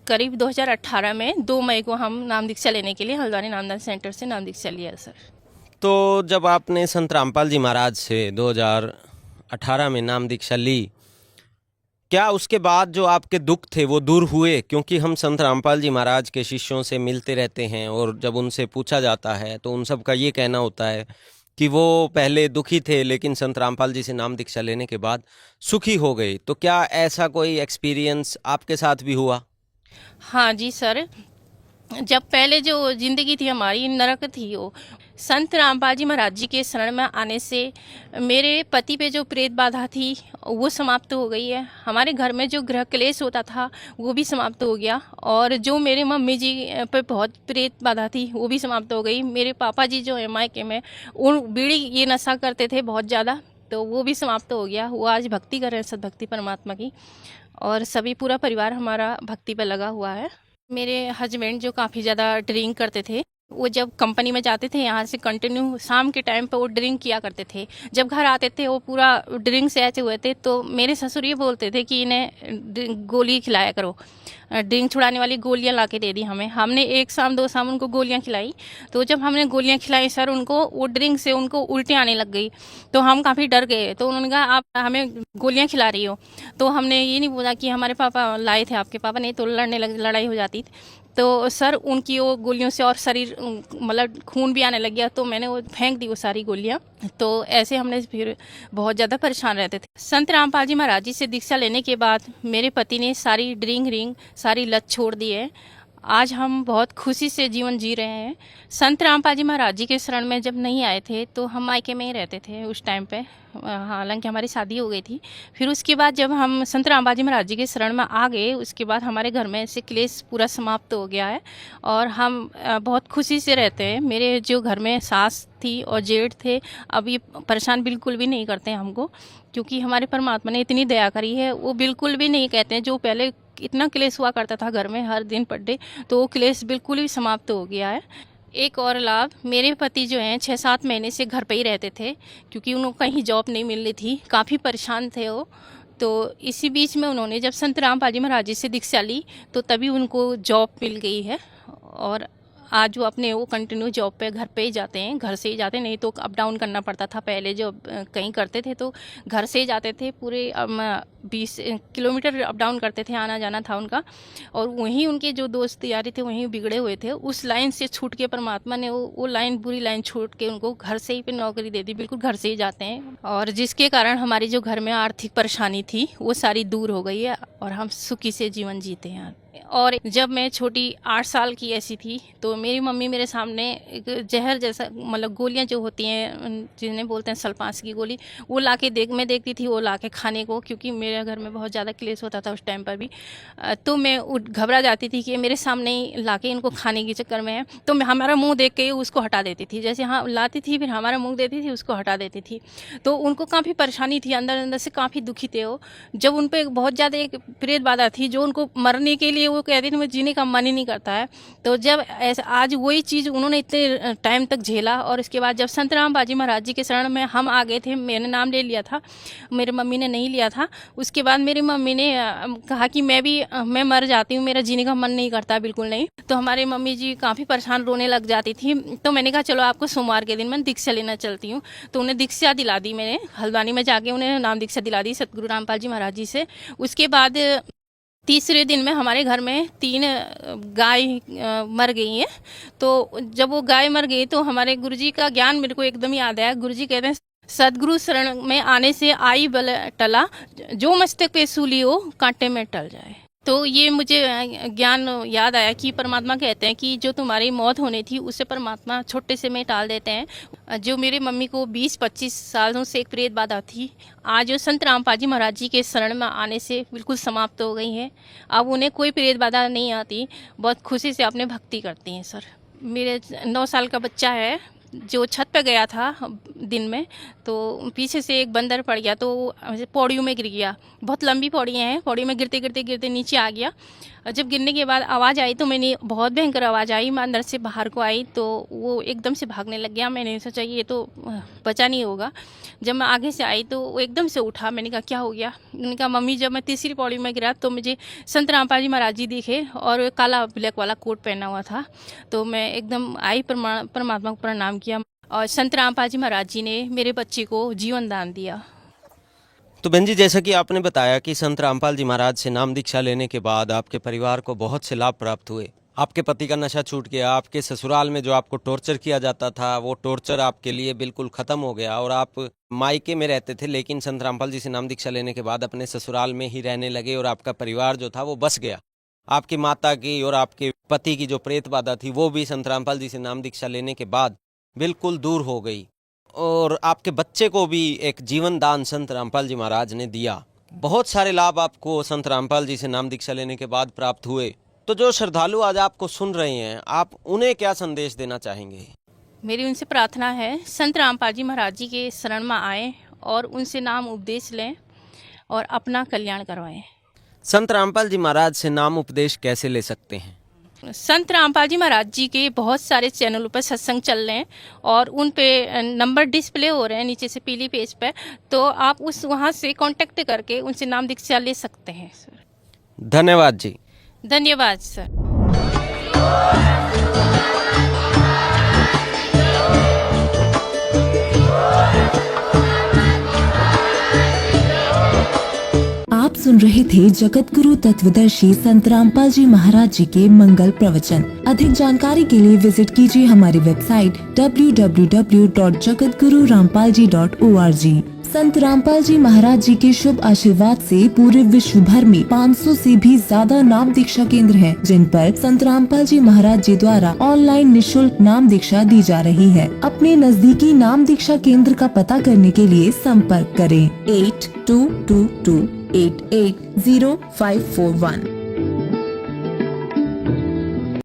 करीब 2018 में 2 मई को हम नाम दीक्षा लेने के लिए हल्द्वानी नामदान सेंटर से नाम दीक्षा लिया सर। तो जब आपने संत रामपाल जी महाराज से 2018 में नाम दीक्षा ली, क्या उसके बाद जो आपके दुख थे वो दूर हुए? क्योंकि हम संत रामपाल जी महाराज के शिष्यों से मिलते रहते हैं और जब उनसे पूछा जाता है तो उन सब का ये कहना होता है कि वो पहले दुखी थे लेकिन संत रामपाल जी से नाम दीक्षा लेने के बाद सुखी हो गए। तो क्या ऐसा कोई एक्सपीरियंस आपके साथ भी हुआ? हाँ जी सर, जब पहले जो ज़िंदगी थी हमारी नरक थी, वो संत रामपाल जी महाराज जी के शरण में आने से मेरे पति पे जो प्रेत बाधा थी वो समाप्त हो गई है। हमारे घर में जो गृह क्लेश होता था वो भी समाप्त हो गया, और जो मेरे मम्मी जी पे बहुत प्रेत बाधा थी वो भी समाप्त हो गई। मेरे पापा जी जो है मायके में, उन बीड़ी ये नशा करते थे बहुत ज़्यादा, तो वो भी समाप्त हो गया। वो आज भक्ति कर रहे हैं, सद्भक्ति परमात्मा की, और सभी पूरा परिवार हमारा भक्ति पर लगा हुआ है। मेरे हस्बैंड जो काफ़ी ज़्यादा ड्रिंक करते थे, वो जब कंपनी में जाते थे यहाँ से कंटिन्यू शाम के टाइम पे वो ड्रिंक किया करते थे। जब घर आते थे वो पूरा ड्रिंक से ऐसे हुए थे। तो मेरे ससुर ये बोलते थे कि इन्हें गोली खिलाया करो, ड्रिंक छुड़ाने वाली गोलियां ला के दे दी हमें। हमने 1 शाम 2 शाम उनको गोलियां खिलाई। तो जब हमने गोलियां खिलाई सर, उनको वो ड्रिंक से उनको उल्टी आने लग गई। तो हम काफ़ी डर गए। तो उन्होंने कहा आप हमें गोलियां खिला रही हो। तो हमने ये नहीं बोला कि हमारे पापा लाए थे, आपके पापा नहीं, तो लड़ाई हो जाती। तो सर उनकी वो गोलियों से और शरीर मतलब खून भी आने लग गया, तो मैंने वो फेंक दी वो सारी गोलियां। तो ऐसे हमने फिर बहुत ज़्यादा परेशान रहते थे। संत रामपाल जी महाराज जी से दीक्षा लेने के बाद मेरे पति ने सारी ड्रिंक सारी लत छोड़ दी है। आज हम बहुत खुशी से जीवन जी रहे हैं। संत रामपाल जी महाराज जी के शरण में जब नहीं आए थे तो हम मायके में ही रहते थे उस टाइम पे, हालांकि हमारी शादी हो गई थी। फिर उसके बाद जब हम संत रामपाल जी महाराज जी के शरण में आ गए, उसके बाद हमारे घर में ऐसे क्लेश पूरा समाप्त हो गया है और हम बहुत खुशी से रहते हैं। मेरे जो घर में सास थी और जेठ थे, अब ये परेशान बिल्कुल भी नहीं करते हैं हमको, क्योंकि हमारे परमात्मा ने इतनी दया करी है। वो बिल्कुल भी नहीं कहते हैं, जो पहले इतना क्लेश हुआ करता था घर में हर दिन पर डे, तो वो क्लेश बिल्कुल ही समाप्त हो गया है। एक और लाभ, मेरे पति जो हैं 6-7 महीने से घर पे ही रहते थे, क्योंकि उनको कहीं जॉब नहीं मिल रही थी, काफ़ी परेशान थे वो। तो इसी बीच में उन्होंने जब संत रामपाल जी महाराज जी से दीक्षा ली तो तभी उनको जॉब मिल गई है और आज वो अपने वो कंटिन्यू जॉब पे घर पे ही जाते हैं, घर से ही जाते हैं। नहीं तो अप डाउन करना पड़ता था पहले, जो कहीं करते थे तो घर से ही जाते थे, पूरे 20 किलोमीटर अप डाउन करते थे, आना जाना था उनका। और वहीं उनके जो दोस्त यारी थे वहीं बिगड़े हुए थे, उस लाइन से छूट के परमात्मा ने वो लाइन, बुरी लाइन छूट के उनको घर से ही पे नौकरी दे दी, बिल्कुल घर से ही जाते हैं। और जिसके कारण हमारी जो घर में आर्थिक परेशानी थी वो सारी दूर हो गई है और हम सुखी से जीवन जीते हैं। और जब मैं छोटी 8 साल की ऐसी थी तो मेरी मम्मी मेरे सामने एक जहर जैसा, मतलब गोलियां जो होती हैं जिन्हें बोलते हैं सल्पास की गोली, वो लाके मैं देखती थी वो लाके खाने को, क्योंकि मेरे घर में बहुत ज़्यादा क्लेश होता था उस टाइम पर भी। तो मैं घबरा जाती थी कि मेरे सामने ही लाके इनको खाने के चक्कर में है, तो मैं हमारा मुँह देख के उसको हटा देती थी। जैसे हाँ लाती थी फिर हमारा मुँह देती थी, उसको हटा देती थी। तो उनको काफ़ी परेशानी थी, अंदर अंदर से काफ़ी दुखी थे वो। जब उन पर बहुत ज़्यादा एक प्रेत बाधा थी जो उनको मरने के लिए वो कहती थी, मुझे जीने का मन ही नहीं करता है। तो जब ऐसा आज वही चीज़ उन्होंने इतने टाइम तक झेला, और इसके बाद जब संत रामपाल जी महाराज जी के शरण में हम आ गए थे, मैंने नाम ले लिया था, मेरी मम्मी ने नहीं लिया था। उसके बाद मेरी मम्मी ने कहा कि मैं मर जाती हूँ, मेरा जीने का मन नहीं करता, बिल्कुल नहीं। तो हमारी मम्मी जी काफ़ी परेशान, रोने लग जाती थी। तो मैंने कहा चलो आपको सोमवार के दिन मैं दीक्षा लेना चलती हूँ। तो उन्हें दीक्षा दिला दी मैंने, हल्द्वानी में जाके उन्हें नाम दीक्षा दिला दी सतगुरु रामपाल जी महाराज जी से। उसके बाद तीसरे दिन में हमारे घर में 3 गाय मर गई हैं। तो जब वो गाय मर गई तो हमारे गुरुजी का ज्ञान मेरे को एकदम याद आया। गुरुजी कहते हैं सदगुरु शरण में आने से आई बल टला, जो मस्तक पे सूली हो कांटे में टल जाए। तो ये मुझे ज्ञान याद आया कि परमात्मा कहते हैं कि जो तुम्हारी मौत होनी थी उसे परमात्मा छोटे से में टाल देते हैं। जो मेरे मम्मी को 20-25 सालों से एक प्रेत बाधा थी, आज जो संत रामपाल जी महाराज जी के शरण में आने से बिल्कुल समाप्त हो गई है। अब उन्हें कोई प्रेत बाधा नहीं आती, बहुत खुशी से अपने भक्ति करती हैं। सर मेरे 9 साल का बच्चा है जो छत पे गया था दिन में, तो पीछे से एक बंदर पड़ गया, तो पौड़ियों में गिर गया। बहुत लंबी पौड़ियाँ हैं, पौड़ी में गिरते गिरते गिरते नीचे आ गया। जब गिरने के बाद आवाज़ आई तो मैंने, बहुत भयंकर आवाज़ आई, मैं अंदर से बाहर को आई तो वो एकदम से भागने लग गया। मैंने सोचा ये तो बचा नहीं होगा। जब मैं आगे से आई तो वो एकदम से उठा। मैंने कहा क्या हो गया? मैंने कहा मम्मी, जब मैं तीसरी पौड़ी में गिरा तो मुझे संत रामपाल जी महाराज जी दिखे और काला ब्लैक वाला कोट पहना हुआ था। तो मैं एकदम आई, परमात्मा को प्रणाम किया और संत रामपाल जी महाराज जी ने मेरे बच्चे को जीवन दान दिया। तो बहन जी, जैसा कि आपने बताया कि संत रामपाल जी महाराज से नाम दीक्षा लेने के बाद आपके परिवार को बहुत से लाभ प्राप्त हुए। आपके पति का नशा छूट गया, आपके ससुराल में जो आपको टॉर्चर किया जाता था वो टॉर्चर आपके लिए बिल्कुल ख़त्म हो गया और आप मायके में रहते थे, लेकिन संत रामपाल जी से नाम दीक्षा लेने के बाद अपने ससुराल में ही रहने लगे और आपका परिवार जो था वो बस गया। आपकी माता की और आपके पति की जो प्रेत बाधा थी वो भी संत रामपाल जी से नाम दीक्षा लेने के बाद बिल्कुल दूर हो गई और आपके बच्चे को भी एक जीवन दान संत रामपाल जी महाराज ने दिया। बहुत सारे लाभ आपको संत रामपाल जी से नाम दीक्षा लेने के बाद प्राप्त हुए। तो जो श्रद्धालु आज आपको सुन रहे हैं, आप उन्हें क्या संदेश देना चाहेंगे? मेरी उनसे प्रार्थना है, संत रामपाल जी महाराज जी के शरण में आए और उनसे नाम उपदेश लें और अपना कल्याण करवाएं। संत रामपाल जी महाराज से नाम उपदेश कैसे ले सकते हैं? संत रामपाल जी महाराज जी के बहुत सारे चैनलों पर सत्संग चल रहे हैं और उन पे नंबर डिस्प्ले हो रहे हैं नीचे से पीली पेज पर, तो आप वहाँ से कांटेक्ट करके उनसे नाम दीक्षा ले सकते हैं। धन्यवाद जी। धन्यवाद सर। आप सुन सुन रहे थे जगत गुरु तत्वदर्शी संत रामपाल जी महाराज जी के मंगल प्रवचन। अधिक जानकारी के लिए विजिट कीजिए हमारी वेबसाइट www.jagatgururampalji.org। संत रामपाल जी महाराज जी के शुभ आशीर्वाद से पूरे विश्व भर में 500 से भी ज्यादा नाम दीक्षा केंद्र हैं, जिन पर संत रामपाल जी महाराज जी द्वारा ऑनलाइन निशुल्क नाम दीक्षा दी जा रही है। अपने नजदीकी नाम दीक्षा केंद्र का पता करने के लिए संपर्क करें 8222880541।